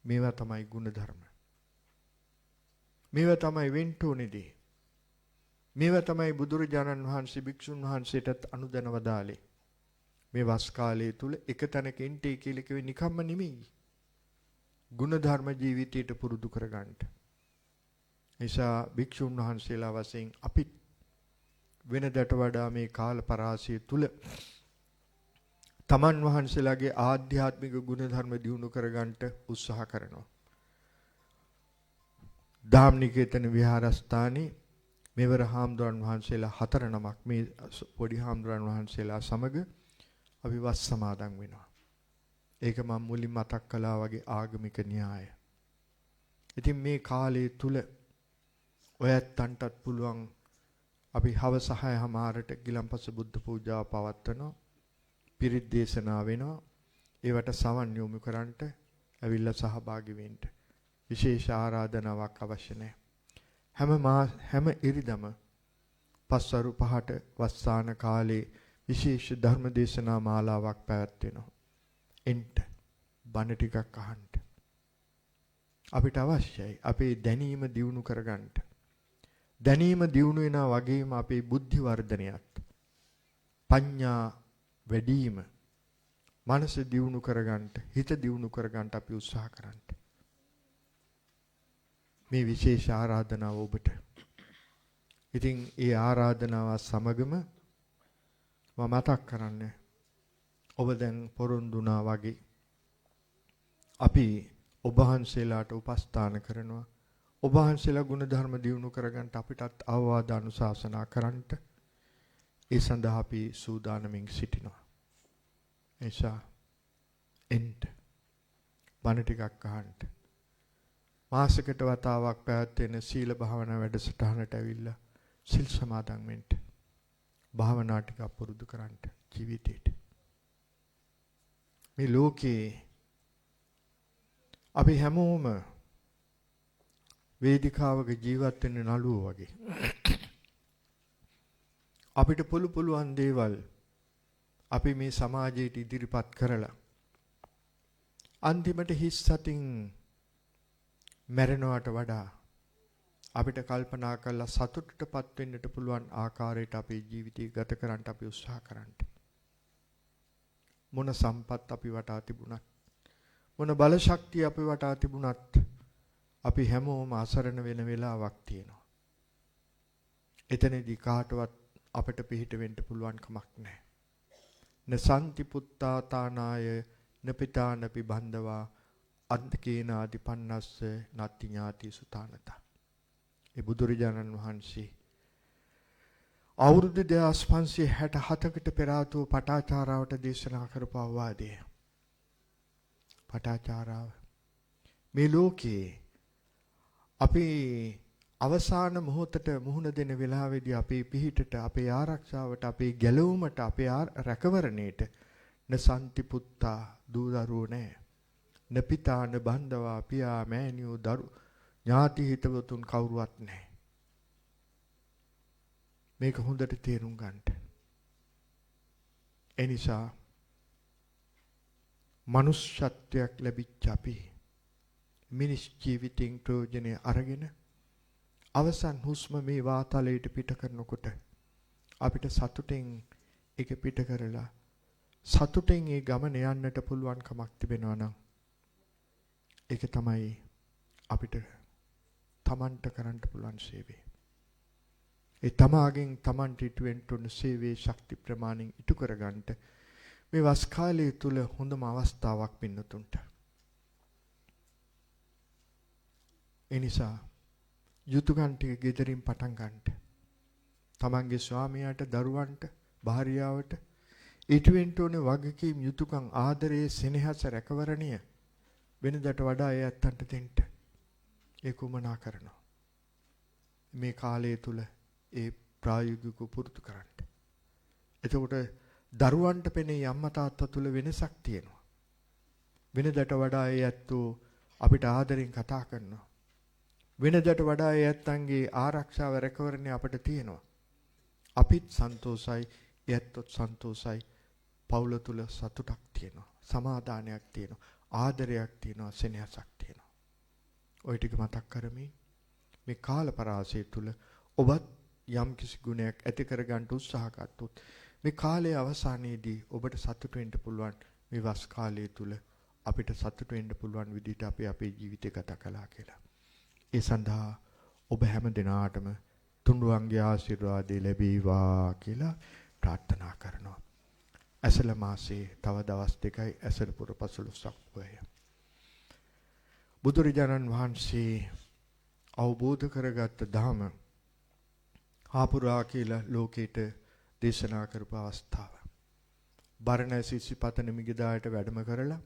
මේවා තමයි ගුණ ධර්ම. මේවා තමයි වෙන්න ඕනේදී. මේවා තමයි බුදුරජාණන් වහන්සේ භික්ෂුන් වහන්සේටත් අනුදැන වදාළේ. මේ වස් කාලයේ තුල එක තැනක ඉන්ටේ කියලා කිව්වේ නිකම්ම නෙමෙයි. ගුණ ධර්ම ජීවිතයට පුරුදු කරගන්නට. නිසා භික්ෂුන් වහන්සේලා වශයෙන් අපි වෙනදට වඩා මේ කාල පරාසය තුල තමන් වහන්සේලාගේ ආධ්‍යාත්මික ගුණ ධර්ම දියුණු කරගන්නට උත්සාහ කරනවා. ධම්නිකේතන විහාරස්ථානයේ මෙවර හාමුදුරන් වහන්සේලා 4 නමක් මේ පොඩි හාමුදුරන් වහන්සේලා සමග අපි වස් සමාදන් වෙනවා. ඒක මම මුලින් මතක් කළා වගේ ආගමික න්‍යාය. ඉතින් මේ කාලයේ තුල ඔයත්තන්ටත් පුළුවන් අපි හවස 6:00ට ගිලන්පස බුද්ධ පූජාව පවත්වනවා. පිරිත් දේශනා වෙනවා. ඒවට සවන් යොමු කරන්නට ඇවිල්ලා සහභාගී වෙන්න. විශේෂ ආරාධනාවක් අවශ්‍ය නැහැ. හැම ඉරිදම පස්වරු 5ට වස්සාන කාලේ විශේෂ ධර්ම දේශනා මාලාවක් පැවැත්වෙනවා. එන්ට බණ ටිකක් අහන්න. අපිට අවශ්‍යයි අපේ දැනීම දියුණු කරගන්න. දැනීම දියුණු වෙනා වගේම අපේ බුද්ධි වර්ධනයත් පඤ්ඤා වැඩිම මනස දියුණු කරගන්න, හිත දියුණු කරගන්න අපි උත්සාහ කරන්න. මේ විශේෂ ආරාධනාව ඔබට. ඉතින් ඒ ආරාධනාව සමගම මම මතක් කරන්නේ ඔබ දැන් පොරොන්දුනා වගේ අපි ඔබ වහන්සේලාට උපස්ථාන කරනවා. ඔබ වහන්සේලා ගුණ ධර්ම දියුණු කරගන්න අපිටත් අවවාද අනුශාසනා කරන්නට ඒ සඳහා අපි සූදානමින් සිටිනවා. එසා එන්ට බණ ටිකක් අහන්න. මාසයකට වතාවක් පැවැත්වෙන සීල භාවනා වැඩසටහනට ඇවිල්ලා සිල් සමාදන් වෙන්න. භාවනා ටික පුරුදු කරන්න ජීවිතේට. මේ ලෝකේ අපි හැමෝම වේදිකාවක ජීවත් වෙන්න නළුවෝ වගේ. අපිට පුළුවන් දේවල් අපි මේ සමාජයට ඉදිරිපත් කරලා අන්තිමට හිස් සතින් මැරෙනවට වඩා අපිට කල්පනා කරලා සතුටටපත් වෙන්නට පුළුවන් ආකාරයට අපේ ජීවිතය ගත කරන්න අපි උත්සාහ කරන්න. මොන සම්පත් අපි වටා තිබුණත් මොන බල ශක්තිය අපි වටා තිබුණත් අපි හැමෝම අසරණ වෙන වෙලාවක් තියෙනවා. එතනදී කාටවත් අපිට පිහිට වෙන්න පුළුවන් කමක් නැහැ. න සම්ති පුත්තාතානාය නපිතානපි බන්දවා අන්තකේනාදි පන්නස්ස නත්ති ඥාති සුතානත. ඒ බුදුරජාණන් වහන්සේ අවුරුදු 2567කට පෙර ආතුව පටාචාරාවට දේශනා කරපු අවවාදය. පටාචාරාව මේ ලෝකේ අපි අවසාන මොහොතට මුහුණ දෙන වෙලාවේදී අපේ පිහිටට අපේ ආරක්ෂාවට අපේ ගැලවුමට අපේ රැකවරණයට නසන්ති පුත්තා දූ දරුවෝ නැහැ. නපිතා නබන්දවා පියා මෑණියෝ දරු ඥාති හිතවතුන් කවුරුවත් නැහැ. මේක හොඳට තේරුම් ගන්න. ඒ නිසා මනුෂ්‍යත්වයක් ලැබිච්ච අපි මිනිස් ජීවිතින් ප්‍රයෝජනෙ අරගෙන අවසන් හුස්ම මේ වාතලයට පිට කරනකොට අපිට සතුටෙන් ඒක පිට කරලා සතුටෙන් ඒ ගමන යන්නට පුළුවන් කමක් තිබෙනවා නම් ඒක තමයි අපිට තමන්ට කරන්න පුළුවන් සේවය. ඒ තමාගෙන් තමන්ට ඉටුවෙන්න උන සේවයේ ශක්ති ප්‍රමාණයෙන් ඉටු කරගන්න මේ වස් කාලය තුල හොඳම අවස්ථාවක් පින්නතුන්ට. ඒ නිසා යුතුයකම් ටික ගෙදරින් පටන් ගන්නට. තමන්ගේ ස්වාමියාට, දරුවන්ට, භාර්යාවට ඉටුවෙන්න ඕනේ වගකීම් යුතුයකම් ආදරයේ සෙනෙහස රැකවරණය වෙනදට වඩා ඒ ඇත්තන්ට දෙන්න. ඒ කුමනා කරනවා. මේ කාලය තුල ඒ ප්‍රායෝගිකව පුරුදු කරන්න. එතකොට දරුවන්ට පෙනේ අම්මා තාත්තා තුල වෙනසක් තියෙනවා. වෙනදට වඩා ඒ ඇත්තෝ අපිට ආදරෙන් කතා කරනවා. වෙනදට වඩා ඒ ඇත්තන්ගේ ආරක්ෂාව රැකවරණය අපිට තියෙනවා. අපිත් සන්තෝසයි, ඇත්තොත් සන්තෝසයි. පවුල තුල සතුටක් තියෙනවා. සමාදානයක් තියෙනවා. ආදරයක් තියෙනවා. සෙනෙහසක් තියෙනවා. ওই ටික මතක් කරමින් මේ කාල පරාසය තුල ඔබත් යම් කිසි ගුණයක් ඇති කරගන්න උත්සාහ ගත්තොත් මේ කාලයේ අවසානයේදී ඔබට සතුට වෙන්න පුළුවන්. මේ වස් කාලය තුල අපිට සතුට වෙන්න පුළුවන් විදිහට අපි අපේ ජීවිතය ගත කළා කියලා. ඒ සඳහා ඔබ හැම දිනාටම තුන්රුවන්ගේ ආශිර්වාදය ලැබේවා කියලා ප්‍රාර්ථනා කරනවා. ඇසළ මාසයේ තව දවස් දෙකයි ඇසළ පුර 15ක් වය. බුදුරජාණන් වහන්සේ අවබෝධ කරගත්ත ධම ආපුරා කියලා ලෝකෙට දේශනා කරපු අවස්ථාව. බරණැස ඉසිපතන මිගදායට වැඩම කරලා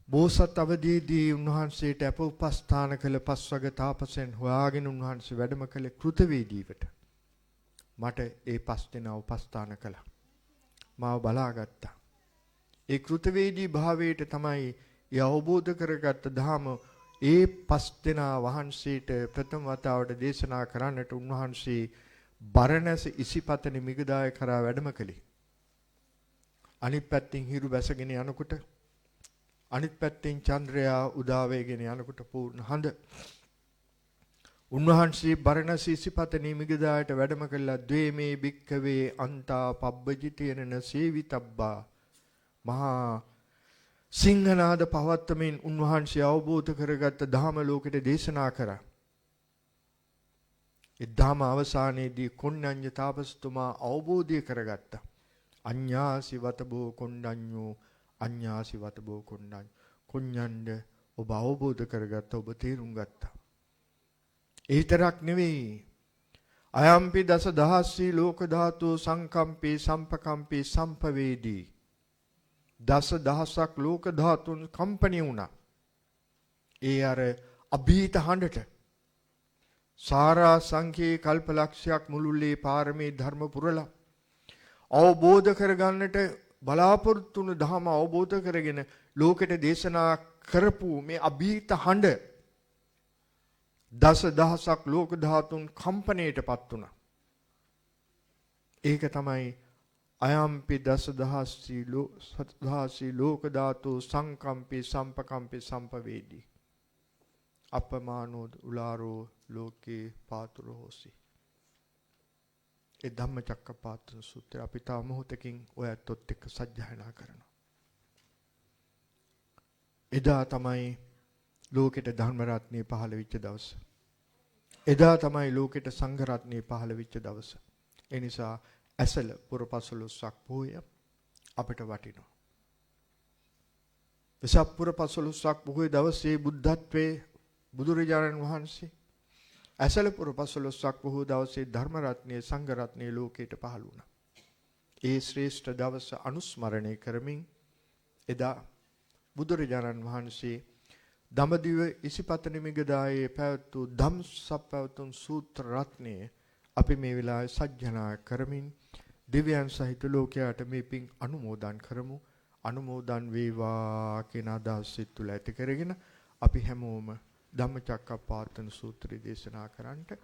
බෝසත් අවදීදී උන්වහන්සේට අප උපස්ථාන කළ පස්වග තාපසයන් හොයාගෙන උන්වහන්සේ වැඩම කළ කෘතවේදීවට මට ඒ පස් දෙනා උපස්ථාන කළා. මාව බලාගත්තා. ඒ කෘතවේදී භාවයට තමයි ඒ අවබෝධ කරගත්ත ධම ඒ පස් දෙනා වහන්සේට ප්‍රථම වතාවට දේශනා කරන්නට උන්වහන්සේ බරණැස ඉසිපතන මිගදාය කරා වැඩම කළේ. අනිත් පැත්තෙන් හිරු බැසගෙන යනකොට අනිත් පැත්තෙන් චන්ද්‍රයා උදා වෙගෙන යනකොට පූර්ණ හඳ උන්වහන්සේ බරණැස ඉසිපතන මිගදායට වැඩම කළා. ද්වේමේ භික්ඛවේ අන්තා පබ්බජිතේන සේවිතබ්බා මහා සිංහනාද පවත්තමින් උන්වහන්සේ අවබෝධ කරගත්ත ධම ලෝකෙට දේශනා කරා. ඒ ධම අවසානයේදී කොණ්ණඤ්ඤ තාපසතුමා අවබෝධය කරගත්තා. අඤ්ඤාසි වතබෝ කොණ්ඩඤ්ඤෝ අඤ්ඤාසි වතබෝ කොණ්ඩඤ්ඤ කොණ්ඤණ්ඩ ඔබ අවබෝධ කරගත්තා. ඔබ තේරුම් ගත්තා. ඒ විතරක් නෙවෙයි අයම්පි දස දහස්සී ලෝක ධාතු සංකම්පේ සම්පකම්පේ සම්පවේදී දස දහසක් ලෝක ධාතුන් කම්පණය වුණා. ඒ අර අභීත හඬට සාරා සංඛේ කල්පලක්ෂයක් මුළුල්ලේ පාරමී ධර්ම පුරලා අවබෝධ කරගන්නට බලාපොරොත්තු වුණු ධම අවබෝධ කරගෙන ලෝකෙට දේශනා කරපු මේ අභීත හඬ දස දහසක් ලෝක ධාතුන් කම්පණයටපත් වුණා. ඒක තමයි අයම්පි දසදහසී ලෝක ධාතු සංකම්පි සම්පකම්පි සම්පවේදී අපමානෝ උලාරෝ ලෝකේ පාතුරෝ හොසි. ඒ ධම්මචක්කප්පවත්තන සූත්‍රය අපි තා මොහොතකින් ඔයත් එක්ක සජ්ජායනා කරනවා. එදා තමයි ලෝකෙට ධර්ම රත්නය පහළ වෙච්ච දවස. එදා තමයි ලෝකෙට සංඝ රත්නය පහළ වෙච්ච දවස. ඒ නිසා ඇසල පුරපසළොස්වක පෝය අපිට වටිනවා. වෙසක් පුරපසළොස්වක පෝය දවසේ බුද්ධත්වයේ බුදුරජාණන් වහන්සේ ඇසල පුරපසළොස්වක පෝය දවසේ ධර්ම රත්නය සංඝ රත්නය ලෝකයට පහළ වුණා. ඒ ශ්‍රේෂ්ඨ දවස අනුස්මරණය කරමින් එදා බුදුරජාණන් වහන්සේ දඹදිව ඉසිපතන මිගදායේ පැවැත්වූ ධම්සප්පවතුන් සූත්‍ර රත්නය අපි මේ වෙලාවේ සජ්ජනා කරමින් දිව්‍යයන් සහිත ලෝකයට මේ පින් අනුමෝදන් කරමු. අනුමෝදන් වේවා කියන අදහස තුළ ඇති කරගෙන අපි හැමෝම ධම්මචක්කප්පවත්තන සූත්‍රය දේශනා කරන්නට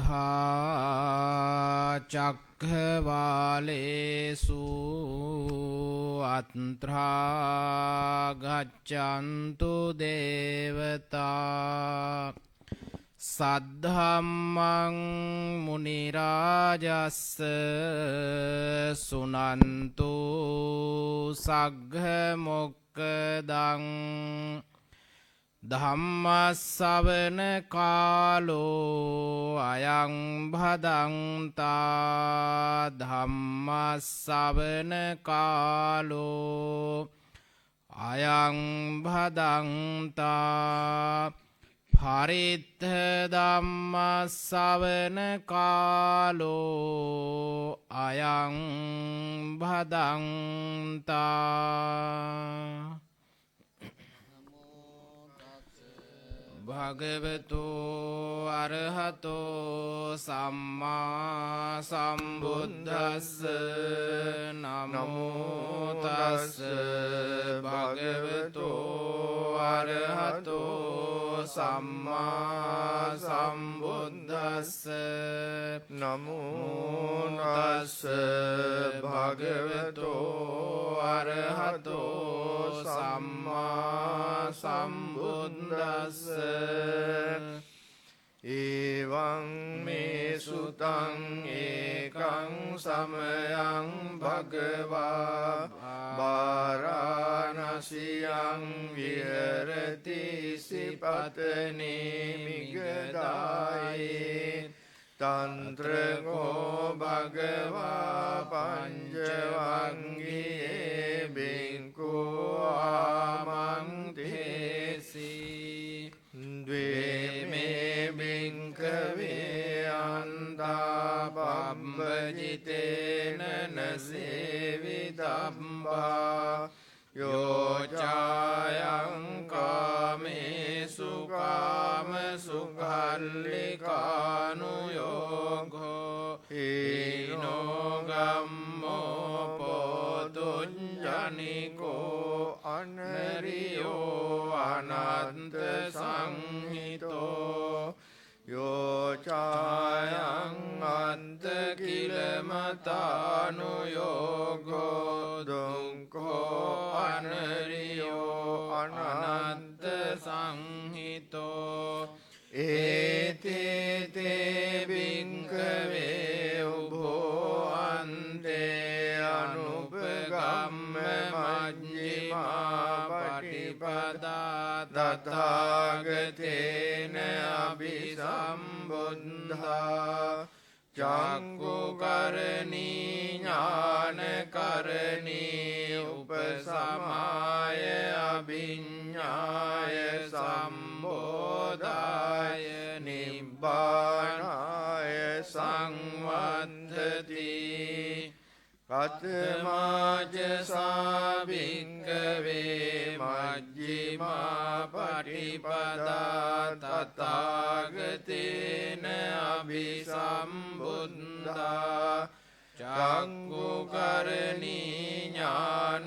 සමන්තා චක්ඛවාලේසු අත්‍රා ගච්ඡන්තු දේවතා සද්ධම්මං මුනි රාජස්ස සුනන්තු සග්ග මොක්ඛදං ධම්මස්සවන කාලෝ අයං භදංතා ධම්මස්සවන කාලෝ අයං භදංතා පරිත්ත ධම්මස්සවන කාලෝ අයං භදංතා භගවතු අරහතෝ සම්මා සම්බුද්දස්ස නමෝ තස්ස භගවතු අරහතෝ සම්මා සම්බුද්දස්ස නමෝ තස්ස භගවතු අරහතෝ සම්මා සම්බුද්දස්ස එවං මේ සුතං ඒකං සමයං භගවා වාරාණසියං විහෙරති සිපතනේ මිගදායේ තන්ත්‍රකෝ භගවා පංචවංගියේ බින්කෝ ආමන්තේසි ද්වේ මේ බින්කවේ අන්තා පබ්බජිතේන නසේවිතම්බා යෝචායං කාමේසු කාම සුඛල්ලිකානු යෝගෝ හීනෝ ගම්මෝ පොතුඤ්ජනිකෝ අනරියෝ අනන්ත සංහිතෝ යෝචායං අන්ත කිලමතානු යෝගෝ දුක්ඛෝ අනරියෝ අනන්ත සංහිතෝ ඒතේ බින්කවේ උභෝ අන්තේ අනුපගම්ම මජ්ජිමා පටිපදා තථාගතේන අභිසම්බුද්ධා චක්කුකරණී ඥානකරණී උපසමාය අභිඤ්ඤාය සම්බෝධාය නිබ්බානාය සංවත්තති කතමාච සාභික්ඛවේ මජ්ජිමා පටිපදා තථාගතේන අභිසම්බුද්ධා චක්කුකරණී ඥානකරණී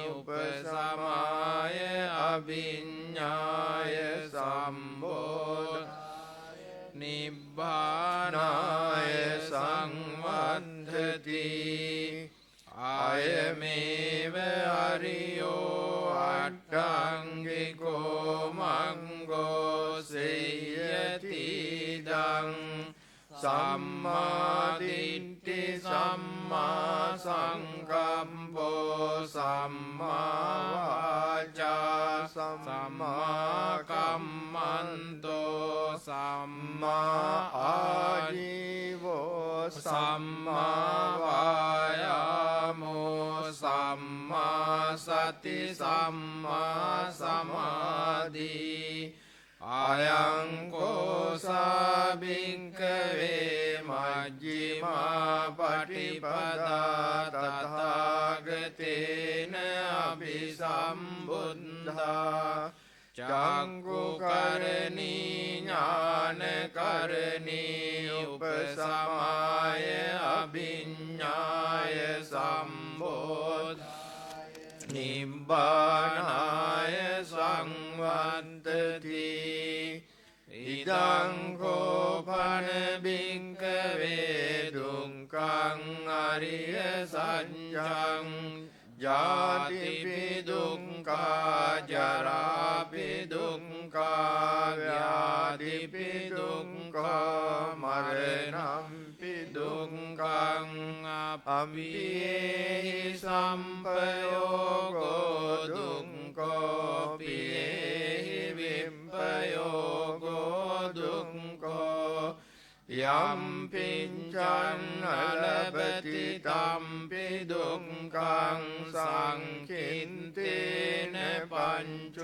උපසමාය අභිඤ්ඤාය සම්බෝධ නිබ්බානාය සංවද්ධති අයමේව අරියෝ අට්ඨංගිකෝ මංගෝ සේයති දං සම්මාදිට්ඨි සම්මා සංකම්පෝ සම්මා වාචා සම්මා කම්මන්තෝ සම්මා ආජීවෝ සම්මා වායාමෝ සම්මා සති සම්මා සමාධි අයං කෝසාබින්කවේ මජ්ක්‍ධිමා පටිපදා තථාගතේන අභිසම්බුද්ධා චක්කුකරණී ඥානකරණී උපසමාය අභිඤ්ඤාය සම්බෝධ නිබ්බානාය සංවත්තති ඉදං කෝපන බින්කවේ දුක්ඛං අරිය සත්‍යං ජාතිපි දුක්ඛා ජරාපි දුක්ඛා ව්‍යාධිපි දුක්ඛා මරණම්පි දුක්ඛං අප්පියේහි සම්පයෝගෝ දුක්ඛෝ පියේහි විප්පයෝගෝ දුක්ඛෝ යම් පිඤ්චං අලබති තම්පි දුක්ඛං සංකින්තේන පංචුපාදානං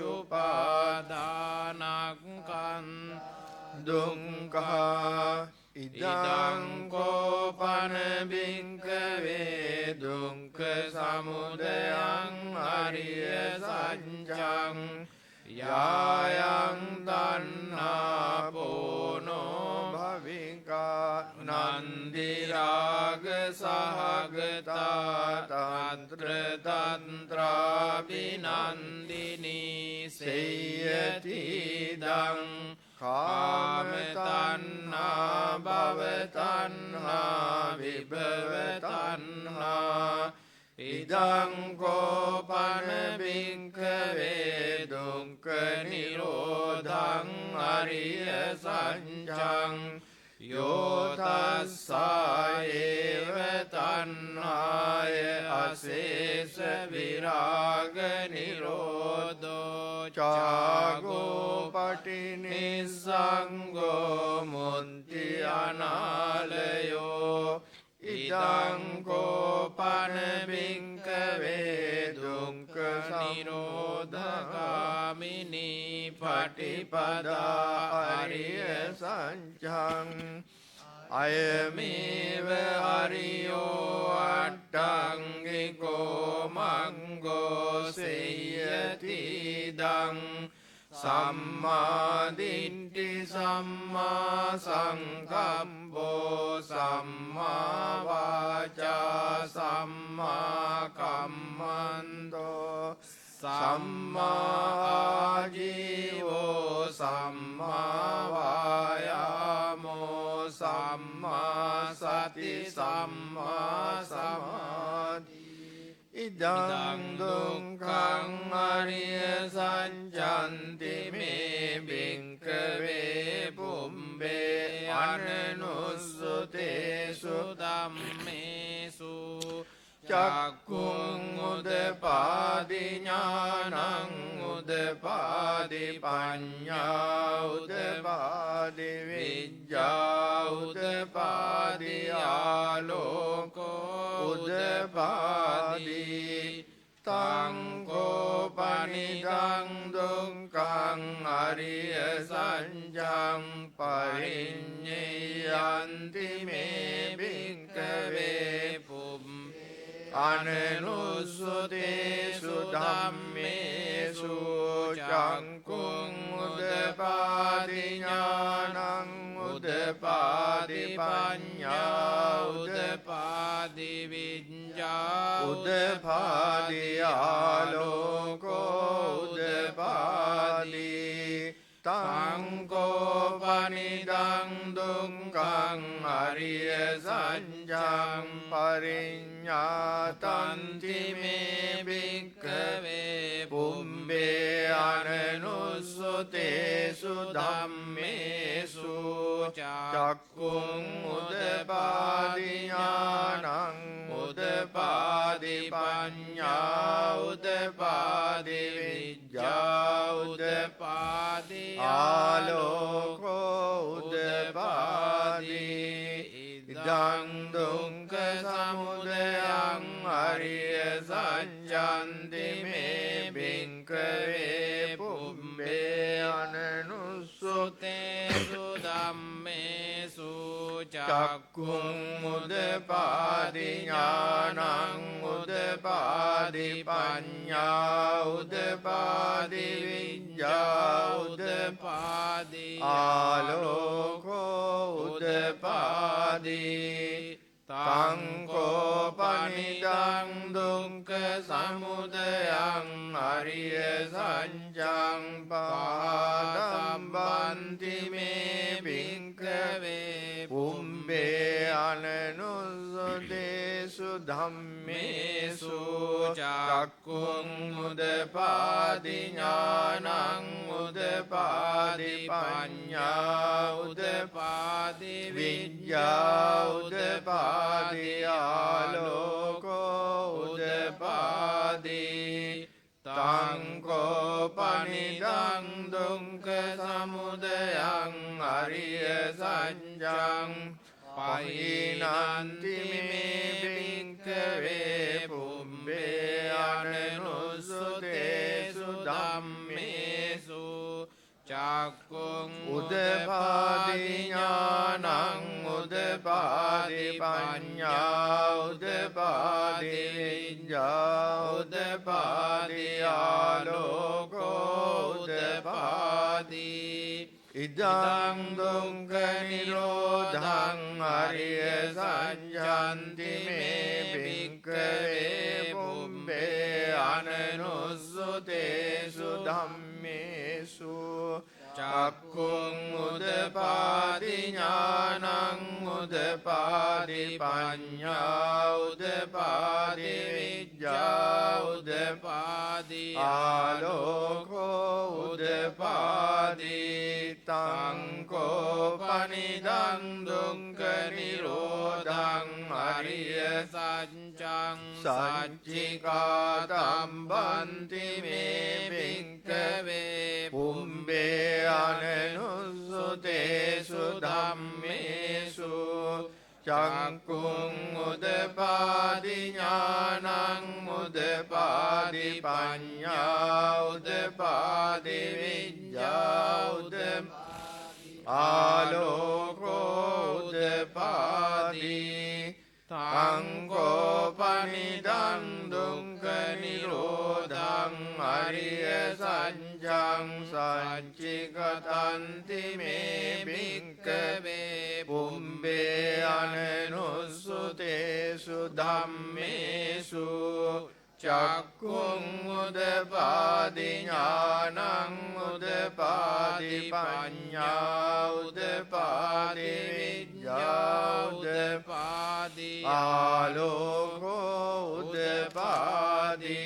දුක්ඛා ඉදං කෝපන බින්කවේ දුක්ඛ සමුදයං අරිය සත්‍යං යායං තණ්හා පෝනෝ භවිකා නන්දි රාග සහගතා තන්ත්‍ර තන්ත්‍රාබිනන්දිනී සේයති දං කාම තණ්හා භව තණ්හා විභව තණ්හා ඉදං කෝපන බින්කවේ දුක්ඛ නිරෝධං අරිය සත්‍යං යෝ තස්සායේව තණ්හාය අශේෂ විරාග නිරෝධෝ චාගෝ පටිනිස්සංගෝ මුන්ති අනාලයෝ ඉදං කෝපන බින්කවේ දුක්ඛ නිරෝධගාමිනී පටිපදා අරිය සත්‍යං අයමේව අරියෝ අට්ඨංගිකෝ මංගෝ සේයති දං සම්මා දිට්ඨි සම්මා සංකම්පෝ සම්මා වාචා සම්මා කම්මන්තෝ සම්මා ආජීවෝ සම්මා වායාමෝ සම්මා සති සම්මා සමාධි ඉදං දුක්ඛං අරිය සත්‍යන්ති මේ බින්කවේ පුම්බේ අනනුස්සතේසු ධම්මේසු චක්ඛුං උදපාදි ඥානං උදපාදි පඤ්ඤා උදපාදි විඤ්ඤා උදපාදි ආලෝකෝ උදපාදි තං කෝපනිදං දුක්ඛං අරිය සත්‍යං පරිඤ්ඤයන්ති මේ බින්කවේ අනනුස්සතේසු ධම්මේසු චක්ඛුං උදපාදි ඥානං උදපාදි උදපාදි පඤ්ඤා උදපාදි විඤ්ඤා උදපාදි ආලෝකෝ උදපාදි තංකෝ පනිදං දුක්ඛං අරිය සංජාං පරිඤ්ඤාතන්ති මේ භික්ඛවේ පුම්බේ අනනුස්සතේසු ධම්මේසු චක්ඛුං උදපාදි ඥානං උදපාදි පඤ්ඤා උදපාදි විඤ්ඤා උදපාදි ආලෝකෝ උදපාදි ඉදං දුක්ඛ සමුදයං අරිය සංජාන්ති මේ භික්ඛවේ පුම්බේ අනනුස්සතේසු ධම්මේසු චක්ඛුං උදපාදි ඥානං උදපාදි පඤ්ඤා උදපාදි විඤ්ඤා උදපාදි ආලෝකෝ උදපාදි තංකෝ පනිදං දුක්ඛ සමුදයං අරිය සංජාං පාදම්බන්ති මේ භික්ඛවේ පුම්බේ අනනුස්සතේසු ධම්මේසු චක්ඛුං උදපාදි ඥානං උදපාදි පඤ්ඤා උදපාදි විඤ්ඤා උදපාදි ආලෝකෝ උදපාදි තංකෝ පනිදං දුක්ඛ සමුදයං අරිය සංජාං පහිනන්ති මේ භික්ඛවේ පුම්බේ අනනුස්සතේසු ධම්මේසු චක්ඛුං උදපාදි ඥානං උදපාදි පඤ්ඤා උදපාදි විඤ්ඤා උදපාදි ආලෝකෝ උදපාදි ඉදං දුක්ඛ නිරෝධං අරිය සංජාන්ති මේ භික්ඛවේ පුම්බේ අනනුස්සතේසු ධම්මේසු චක්ඛුං උදපාදි ඥානං උදපාදි පඤ්ඤා උදපාදි විඤ්ඤා උදපාදි ආලෝකෝ උදපාදි තංකෝ පනිදං දුක්ඛ නිරෝධං අරිය සංජාං සච්චිකාතම් බන්ති මේ භික්ඛවේ පුම්බේ අනනුස්සතේසු ධම්මේසු චක්ඛුං උදපාදි ඥානං උදපාදි පඤ්ඤා උදපාදි විඤ්ඤා උදපාදි ආලෝකෝ උදපාදි තංකෝ පනිදං දුක්ඛ නිරෝධං අරිය සංජාං සච්චිකතන්ති මේ භික්ඛවේ පුම්බේ අනනුස්සතේසු ධම්මේසු චක්ඛුං උදපාදි ඥානං උදපාදි පඤ්ඤා උදපාදි විඤ්ඤා උදපාදි ආලෝකෝ උදපාදි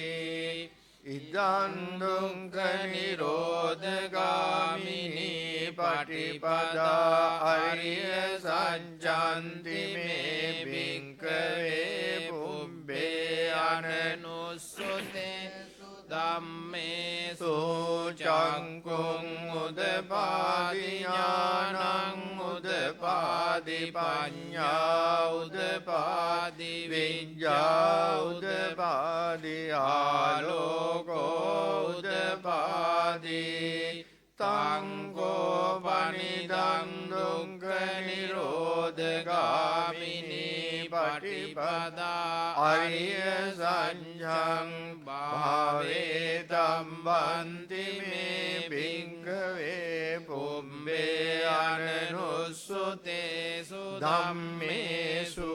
ඉදං දුක්ඛ නිරෝධගාමිනී පටිපදා අරිය සංජාන්ති මේ භික්ඛවේ පුම්බේ අනනුස්සතේසු ධම්මේසු චක්ඛුං උදපාදි ඥානං උදපාදි පඤ්ඤා උදපාදි විඤ්ඤා උදපාදි ආලෝකෝ උදපාදි තංකෝ පනිදං දුක්ඛ නිරෝධගාමිනී පටිපදා අරිය සංජාං භාවේ තම්බන්ති මේ භික්ඛවේ පුම්බේ අනනුස්සතේ ධම්මේසු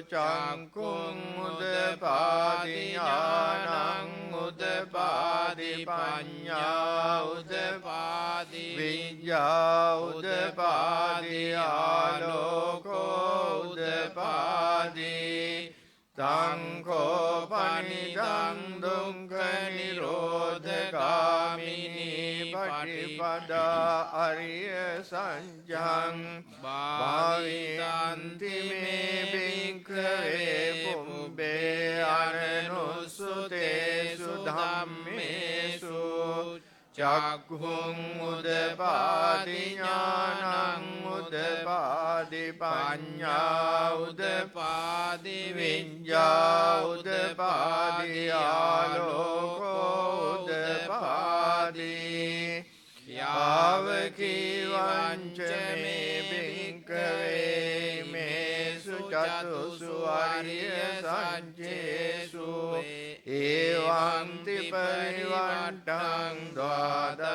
චක්කුං උදපාදි ඥානං උදපාදි පඤ්ඤා උදපාදි විඤ්ඤා උදපාදි ආලෝකෝ උදපාදි තංකෝ පනිදං දුක්ඛ නිරෝධගාමිනී පටිපදා අරිය සංඝං භාවිතන්ති මේ භික්ඛවේ පුබ්බේ අනනුසුතේසු ධම්මේසු චක්ඛුං උදපාදි ඥානං උදපාදි පඤ්ඤා උදපාදි විඤ්ඤා උදපාදි ආලෝකෝ උදපාදි යාවකී වංච මේ භික්ඛවේ මේසු චතුසු ආර්ය සංචේසු එවං පරිවට්ටං ද්වාදසාකාරං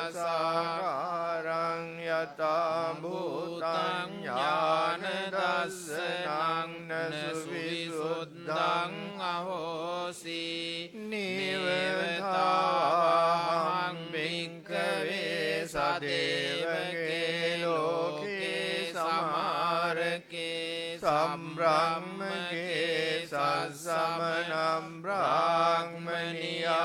යතා භූතං ඥාන දස්සනං නසුවිසුද්ධං අහෝසි නිවතාං භික්ඛවේ සදේවකේ ලෝකේ සමාරකේ සම්බ්‍රාහ්මකේ සස්සමනම් බ්‍රාහ්මනියා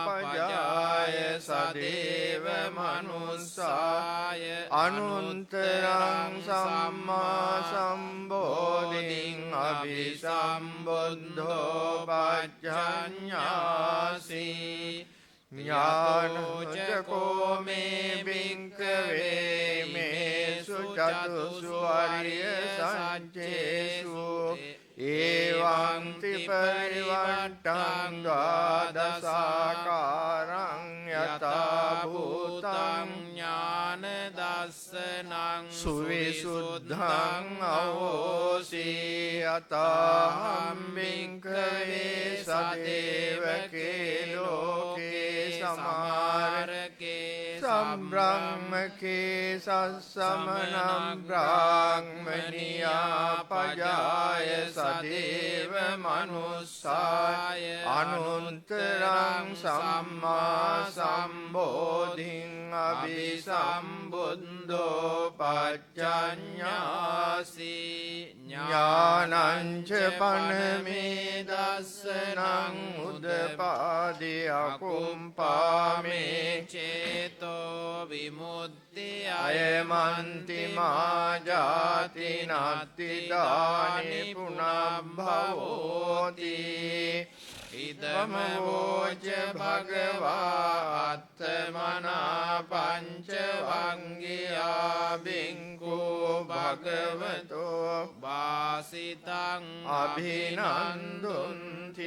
පජාය සදේව මනුස්සාය අනුන්තරං සම්මා සම්බෝධින් අභිසම්බුද්ධෝ පච්චඤ්ඤාසි ඥානෝචකෝ මේ භික්ඛවේ මේසු චතුසු ආර්ය සංචේසු එවං පරිවට්ටං ද්වාදසාකාරං යතා භූතං ඥාන දස්සනං සුවිසුද්ධං අවෝසි අතහම් භික්ඛවේ සදේවකේ ලෝකේ සමාරකේ සම්බ්‍රාහ්මකේ සස්සමනම් බ්‍රාහ්මනියා පජාය සදේව මනුස්සාය අනුන්තරං සම්මා සම්බෝධින් අභිසම්බුද්ධෝ පච්චඤ්ඤාසි ඥානං ච පනමේ දස්සනං උදපාදි අකුම්පාමේ චේතෝ විමුක්තිය අයමන්ති මා ජාති නත්ති දානි පුනබ්භවෝති ඉදම වෝච භගවා අත්තමනා පංච වංගියා බින්කු භගවතෝ වාසිතං අභිනන්දුන්ති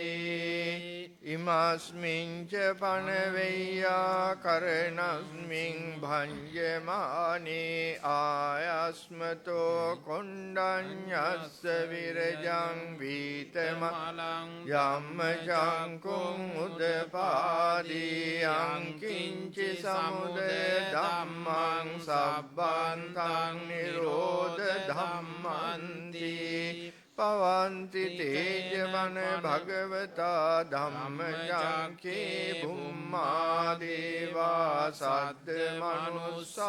ඉමස්මින් ච පනවෙය්‍යා කරණස්මින් භංජමානේ ආයස්මතෝ කොණ්ඩඤ්ඤස්ස විරජං වීතමලං යම්ම චංකුං උදපාදී අංකින්චි සමුදය ධම්මං සබ්බන්තං නිරෝධ ධම්මන්ති පවන්ති තේජවන භගවතා ධම්මජංකේ බුම්මා දේවා සද්ද මනුස්සාවේසුං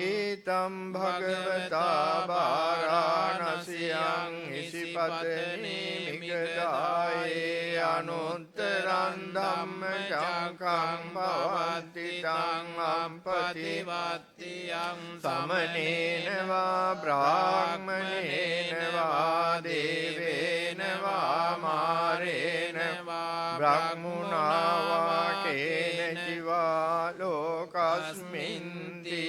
ඒතම් භගවතා බාරාණසියං ඉසිපතනේ මිගදායේ අනුත්තරං ධම්මජංකං පවන්ති තං අම්පතිවත්තියං සමනේන වා බ්‍රාහ්මනේ වා දේවේන වා මාරේන වා බ්‍රහ්මුණා වා කේන ජීවා ලෝකස්මින්ති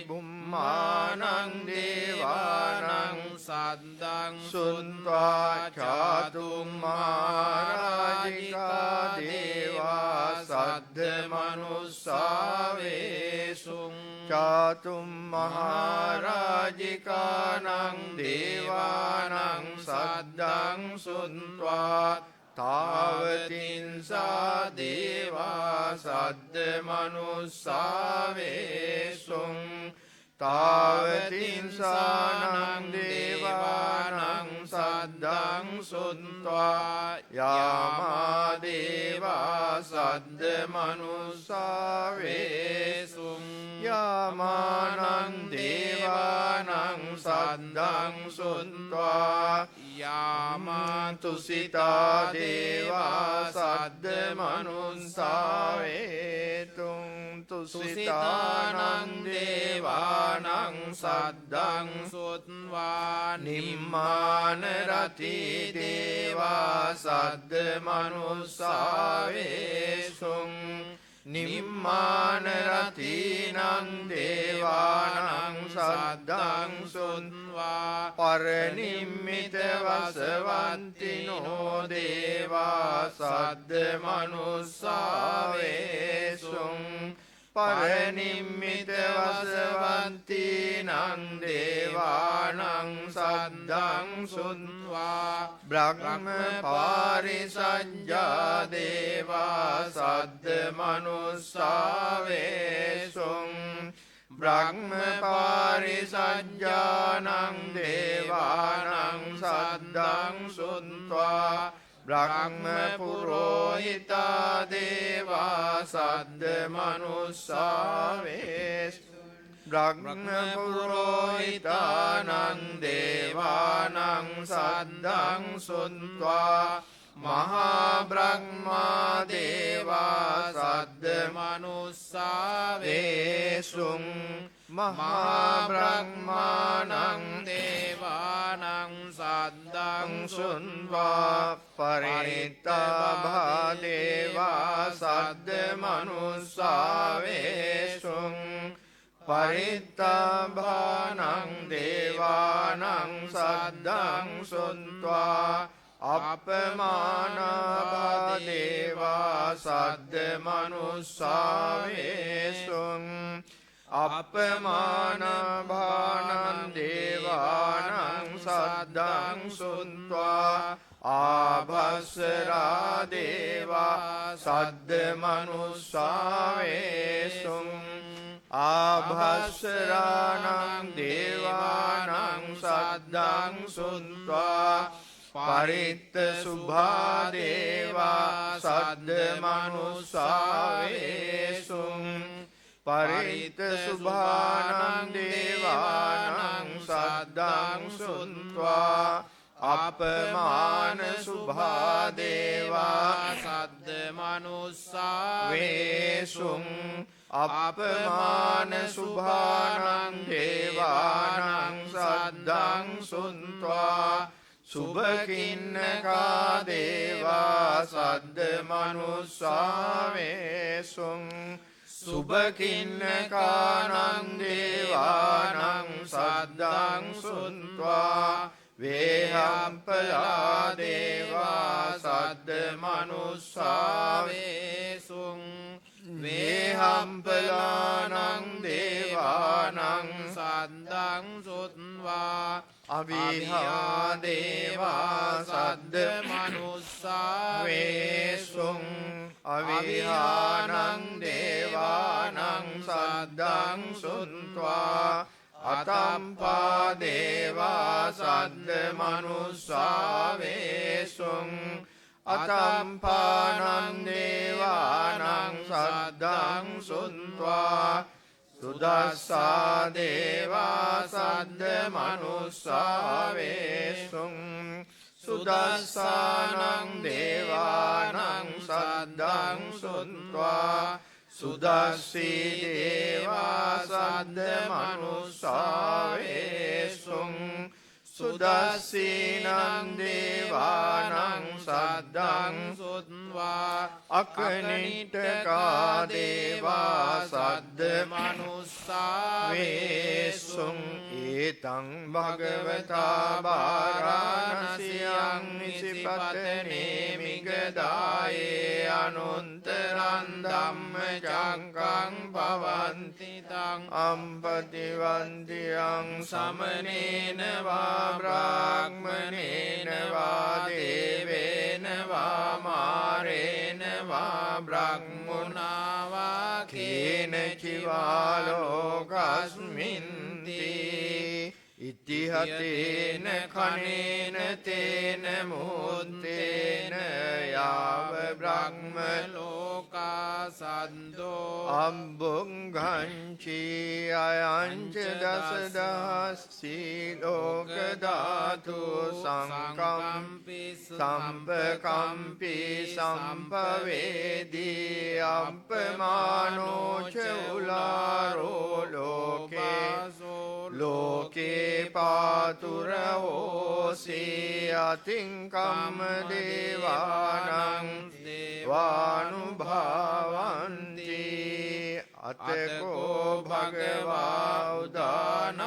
බුම්මානං දේවානං සද්දං සුත්වා චාතුම් මහරජිකා දේවා සද්ද මනුස්සාවේසුං චාතුම් මහරජිකානං දේවානං සද්දං සුත්වා තාවතින්සා දේවා සද්ද මනුස්සාවේසුං තාවතින්සානං දේවානං සද්දං සුත්වා යාමා දේවා සද්ද මනුස්සා වේසුං යාමානං දේවානං සද්දං සුත්වා යාමා තුසිතා දේවා සද්ද මනුස්සා වේතුං තුසිතානං දේවානං සද්දං සුත්වා නිම්මාන රති දේවා සද්ද මනුස්සා වේසුං නිම්මාන රතිනං දේවානං සද්දං සුත්වා පරනිම්මිත වසවන්තිනෝ දේවා සද්ද මනුස්සා වේසුං පරනිම්මිත වසවන්තිනං දේවානං සද්දං සුත්වා බ්‍රහ්ම පාරිසඤ්ජා දේවා සද්ද මනුස්සා වේසුං බ්‍රහ්ම පාරිසඤ්ජානං දේවානං සද්දං සුත්වා බ්‍රහ්ම පුරෝහිතා දේවා සද්ද මනුස්සා වේසුං බ්‍රහ්ම පුරෝහිතානං දේවානං සද්දං සුත්වා මහා බ්‍රහ්මා දේවා සද්ද මනුස්සා වේසුං මහා බ්‍රහ්මානං දේවානං සද්දං සුත්වා පරිත්තාභා දේවා සද්ද මනුස්සා වේසුං පරිත්තාභානං දේවානං සද්දං සුත්වා අපමානාභා දේවා සද්ද මනුස්සා වේසුං අපමානාභානං දේවානං සද්දං සුත්වා ආභස්සරා දේවා සද්ද මනුස්සා වේසුං ආභස්සරාණං දේවානං සද්දං සුත්වා පරිත්ත සුභා දේවා සද්ද මනුස්සා වේසුං පරිත්ත සුභානං දේවානං සද්දං සුත්වා අපමාන සුභා දේවා සද්ද මනුස්සා වේසුං අපමාන සුභානං දේවානං සද්දං සුත්වා සුභකින්නකා දේවා සද්ද මනුස්සා වේසුං සුභකින්නකානං දේවානං සද්දං සුත්වා වේහම්පලා දේවා සද්ද මනුස්සා වේසුං වේහම්පලානං දේවානං සද්දං සුත්වා අවිහා දේවා සද්ද මනුස්සා වේසුං අවිහානං දේවානං සද්දං සුත්වා අතම්පා දේවා සද්ද මනුස්සා වේසුං අතම්පානං දේවානං සද්දං සුත්වා සුදස්සා දේවා සද්ද මනුස්සා වේසුං සුදස්සානං දේවානං සද්දං සුත්වා සුදස්සී දේවා සද්ද මනුස්සා වේසුං සුදස්සීනං දේවානං සද්දං සුත්වා අකනිටකා දේවා සද්ද මනුස්සා වේසුං ඒතං භගවතා බාරාණසියං නිසිපතනේ මිගදායේ අනුන්තරං ධම්මචක්කං පවන්ති තං අම්පතිවන්තියං සමනේන වා බ්‍රාහ්මනේන වා දේවේන වා මාරේන වා බ්‍රහ්මුණා වා කේන චිවාලෝකස්මින්ති ඉතිහතේන කනේන තේන මුත්තේන යාව බ්‍රහ්ම ලෝකා සන්තෝ අම්බුංගංචි අයංච දසදහස්සි ලෝක ධාතු සංකම්පි සම්පකම්පි සම්පවේදී අප්පමානෝච උලාරෝ ලෝකේ ලෝකේ පාතුරෝසි අතිංකම්ම දේවානං දේවානුභාවන්ති අතකෝ භගවා උදානං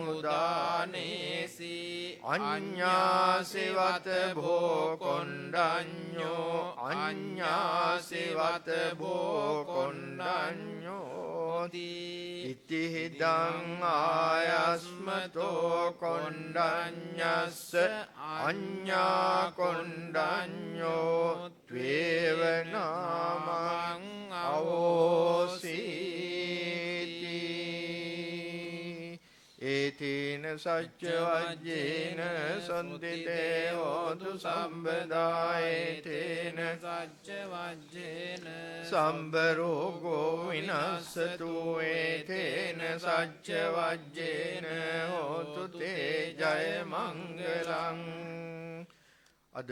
උදානේසි අඤ්ඤාසිවත භෝ කොණ්ඩඤ්ඤෝ අඤ්ඤාසිවත භෝ කොණ්ඩඤ්ඤෝ ඉතිහිදං ආයස්මතෝ කොණ්ඩඤ්ඤස්ස අඤ්ඤා කොණ්ඩඤ්ඤෝ ත්වේව නාමං අවෝසීති ඒතේන සච්ච වජ්ජේන සම්දිතේ හෝතු සම්බදා ඒතේන සච්ච වජ්ජේන සම්බරෝගෝ විනස්සතු ඒතේන සච්ච වජ්ජේන හෝතු තේ ජය මංගලං. අද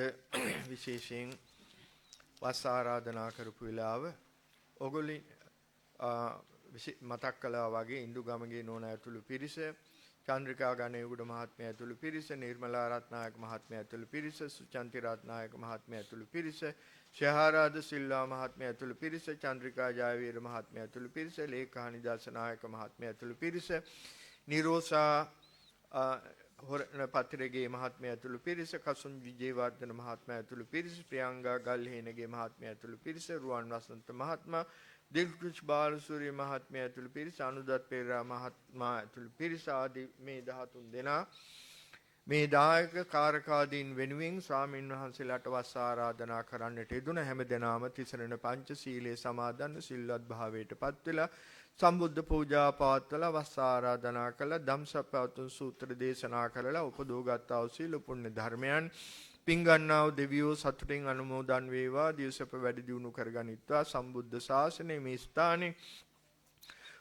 විශේෂයෙන් වස් ආරාධනා කරපු වෙලාව ඔගොල්ලෝ මතක් කළා වගේ ඉන්දුගමගේ නෝන ඇතුළු පිරිස, චන්ද්‍රිකා ගණේගුඩ මහත්මිය ඇතුළු පිරිස, නිර්මලා රත්නායක මහත්මිය ඇතුළු පිරිස, සුචන්ති රත්නායක මහත්මිය ඇතුළු පිරිස, ශහාරාද සිල්වා මහත්මිය ඇතුළු පිරිස, චන්ද්‍රිකා ජයවීර මහත්මිය ඇතුළු පිරිස, ලේඛානි දාසනායක මහත්මිය ඇතුළු පිරිස, නිරෝසා හොරණ පත්‍රගේ මහත්මිය ඇතුළු පිරිස, කසුන් විජේවර්ධන මහත්මයා ඇතුළු පිරිස, ප්‍රියංගා ගල්හේනගේ මහත්මිය ඇතුළු පිරිස, රුවන් වසන්ත මහත්මයා, දිල්කෘෂ් බාලසූරිය මහත්මිය ඇතුළු පිරිස, අනුදත් පෙරේරා මහත්මයා ඇතුළු පිරිස ආදී මේ 13 දෙනා මේ දායක කාරකාදීන් වෙනුවෙන් ස්වාමින් වහන්සේලාට වස් ආරාධනා කරන්නට යෙදුන හැම දෙනාම තිසරණ පංචශීලයේ සමාදන් සිල්වත් භාවයට පත් වෙලා සම්බුද්ධ පූජා පවත්වලා වස් ආරාධනා කළා. ධම්සප්පවතුන් සූත්‍ර දේශනා කරලා උපදෝගත්තා වූ සීල පුණ්‍ය ධර්මයන් පිංගන්නා වූ දෙවියෝ සතුටින් අනුමෝදන් වේවා. දියසප වැඩි දියුණු කරගනිත්වා. සම්බුද්ධ ශාසනයේ මේ ස්ථානයේ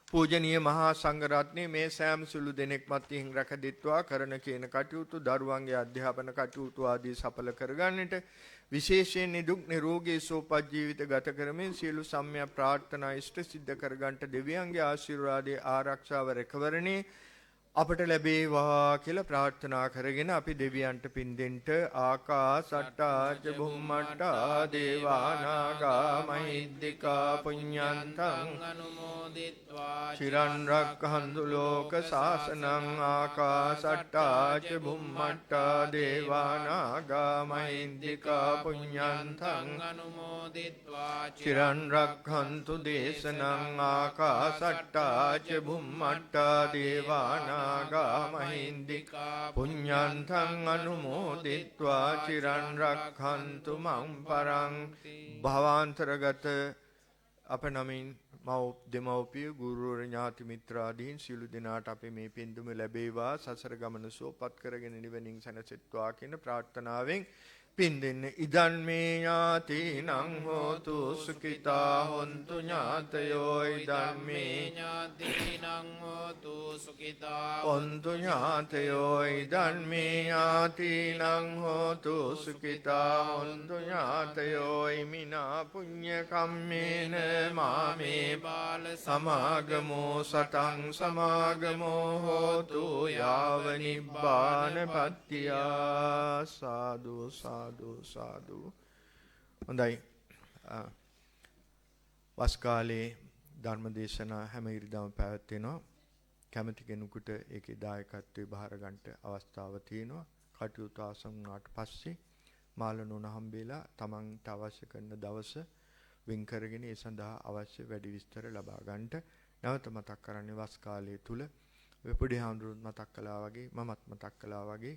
පූජනීය මහා සංඝරත්නයේ මේ සෑම සුළු දෙනෙක් මතින් රැකදෙත්වා කරන කියන කටයුතු දරුවන්ගේ අධ්‍යාපන කටයුතු ආදී සඵල කරගන්නට විශේෂයෙන් නිදුක් නිරෝගී සුවපත් ජීවිත ගත කරමින් සියලු සම්‍යක් ප්‍රාර්ථනා ඉෂ්ට සිද්ධ කරගන්නට දෙවියන්ගේ ආශිර්වාදයේ ආරක්ෂාව රැකවරණේ අපට ලැබේවා කියලා ප්‍රාර්ථනා කරගෙන අපි දෙවියන්ට පින් දෙන්න ආකාසට්ටා ච බුම්මට්ටා දේවානාගා මහිද්దికා පුඤ්ඤන්තං අනුමෝදිත්වා චිරන් රක්ඛන්තු ලෝක සාසනං ආකාසට්ටා ච බුම්මට්ටා දේවානාගා මහිද්దికා පුඤ්ඤන්තං අනුමෝදිත්වා චිරන් රක්ඛන්තු දේශනං ආකාසට්ටා ච බුම්මට්ටා දේවානා මහින්దికා පුඤ්ඤන්තං අනුමෝදිත්වා චිරන් රක්ඛන්තු මං පරං. භවාන්තරගත අප නමින් දෙමව්පිය ගුරුවර ඥාති මිත්‍රාදීන් සියලු දෙනාට අපි මේ පින්දුම ලැබේවා. සසර ගමන සුවපත් කරගෙන නිවනින් සැනසෙත්වා කියන ප්‍රාර්ථනාවෙන් පින් දෙන්න. ඉදන් මේ ඥාතිනං හෝතු සුඛිතා හොන්තු ඥාතයෝ. ඉදන් මේ ඥාතිනං හෝතු සුඛිතා හොන්තු ඥාතයෝ. ඉදන් මේ ඥාතිනං හෝතු සුඛිතා හොන්තු ඥාතයෝ. ඉමිනා පුඤ්ඤ කම්මේන මාමේ බාල සමාගමෝ සතං සමාගමෝ හෝතු යාව නිබ්බානපත්තියා. සාදු සාදු සාදු. හොඳයි. වස් කාලේ ධර්ම දේශනා හැම ඉරිදාම පැවැත්වෙනවා. කැමති කෙනෙකුට ඒකේ දායකත්වයේ බාර ගන්නට අවස්ථාව තියෙනවා. කටයුතු ආසන්න වුණාට පස්සේ මාළනෝන හම්බෙලා තමන්ට අවශ්‍ය කරන දවස වෙන් කරගෙන ඒ සඳහා අවශ්‍ය වැඩි විස්තර ලබා ගන්නට නැවත මතක් කරන්නේ වස් කාලයේ තුල වෙපොඩි හඳුන් මතක් කළා වගේ මමත් මතක් කළා වගේ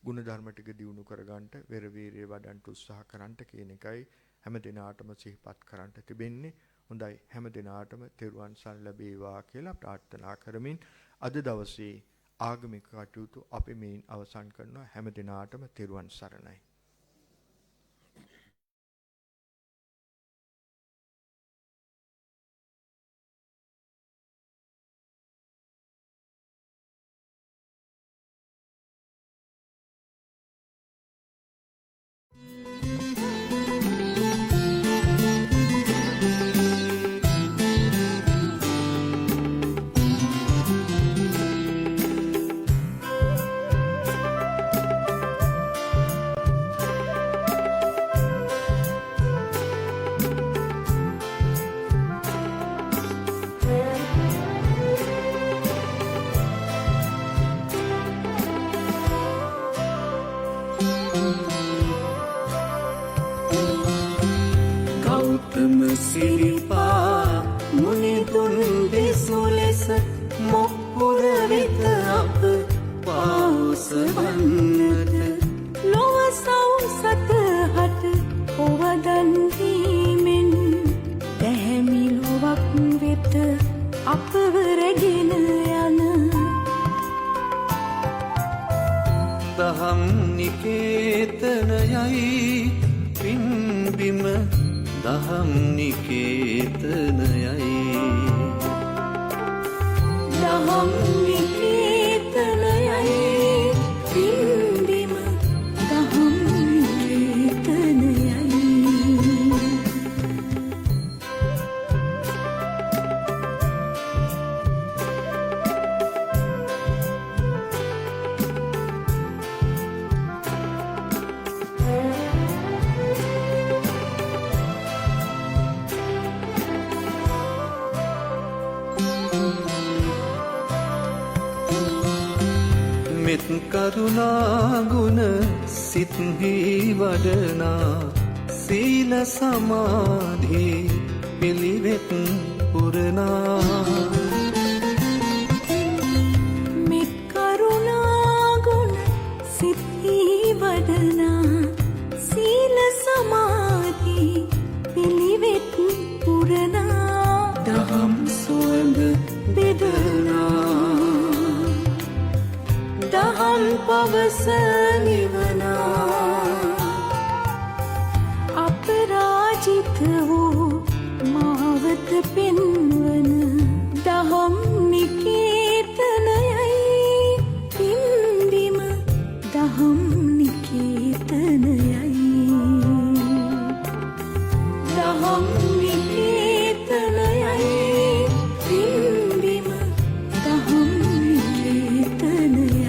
ගුණ ධර්ම ටික දියුණු කරගන්නට වෙර වීරිය වඩන්ට උත්සාහ කරන්නට කියන එකයි හැම දිනාටම සිහිපත් කරන්නට තිබෙන්නේ. හොඳයි හැම දිනාටම තෙරුවන් සරණ ලැබේවා කියලා ප්‍රාර්ථනා කරමින් අද දවසේ ආගමික කටයුතු අපි මේන් අවසන් කරනවා. හැම දිනාටම තෙරුවන් සරණයි. දහම් නිකේතනයයි පින්බිම දහම් නිකේතනයයි දහම් නිකේතනයයි පින්බිම දහම් නිකේතනයයි මෙත් කරුණා ගුණ සිත්හි වඩනා සීල සමාධි පිළිවෙත් පුරනා මෙත් කරුණා ගුණ සිත්හි වඩනා සීල සමාධි පිළිවෙත් පුරනා දහම් සුවඳ බෙදනා දහම් පවස නිවනා අපරාජිත වූ මාවත පෙන්වන දහම් නිකේතනයයි පින්බිම දහම් නිකේතනයයි දහම් නිකේතනයයි පින්බිම දහම් නිකේතනයයි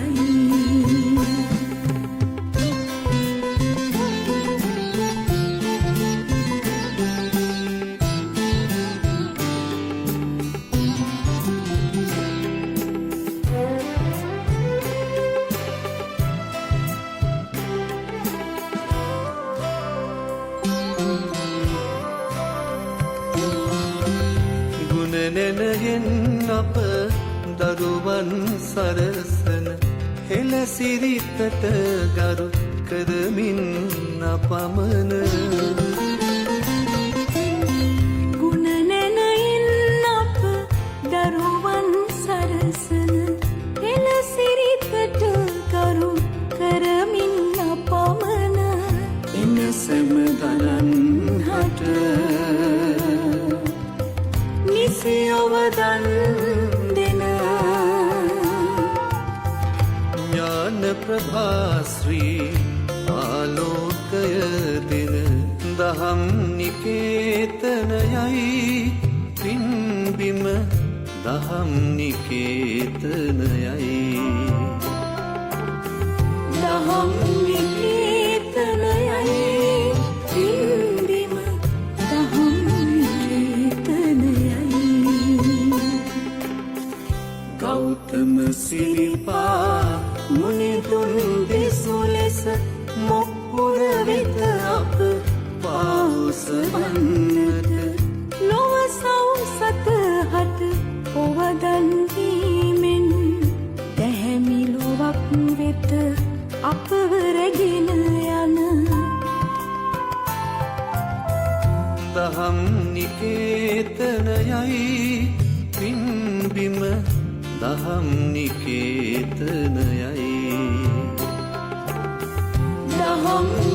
නැනගෙන් අප දරුවන් සරසන හෙළසිරිතට ගරු කරමින් අපමණ ගුණ නැනයින් අප දරුවන් සරසන හෙළසිරිතට ගරු කරමින් අපමණ එනසම දරන් හට නිසියවදන් දෙන ඥාන ප්‍රභාශ්‍රී ආලෝකය දෙන දහම් නිකේතනයයි පින්බිම දහම් නිකේතනයයි දහම් නිකේතනයයි පින්බිම දහම් නිකේතනයයි ගෞතම සිරිපා මුනිදුන් දෙසු ලෙස මොක්පුර වෙත අප පාසවන්නට ලොව සෞසත හට ඔවදන් දීමෙන් දැහැමි ලොවක් වෙත අපව රැගෙන යන දහම් නිකේත යයි පින්බිම දහම් නිකේතනයයි දහම්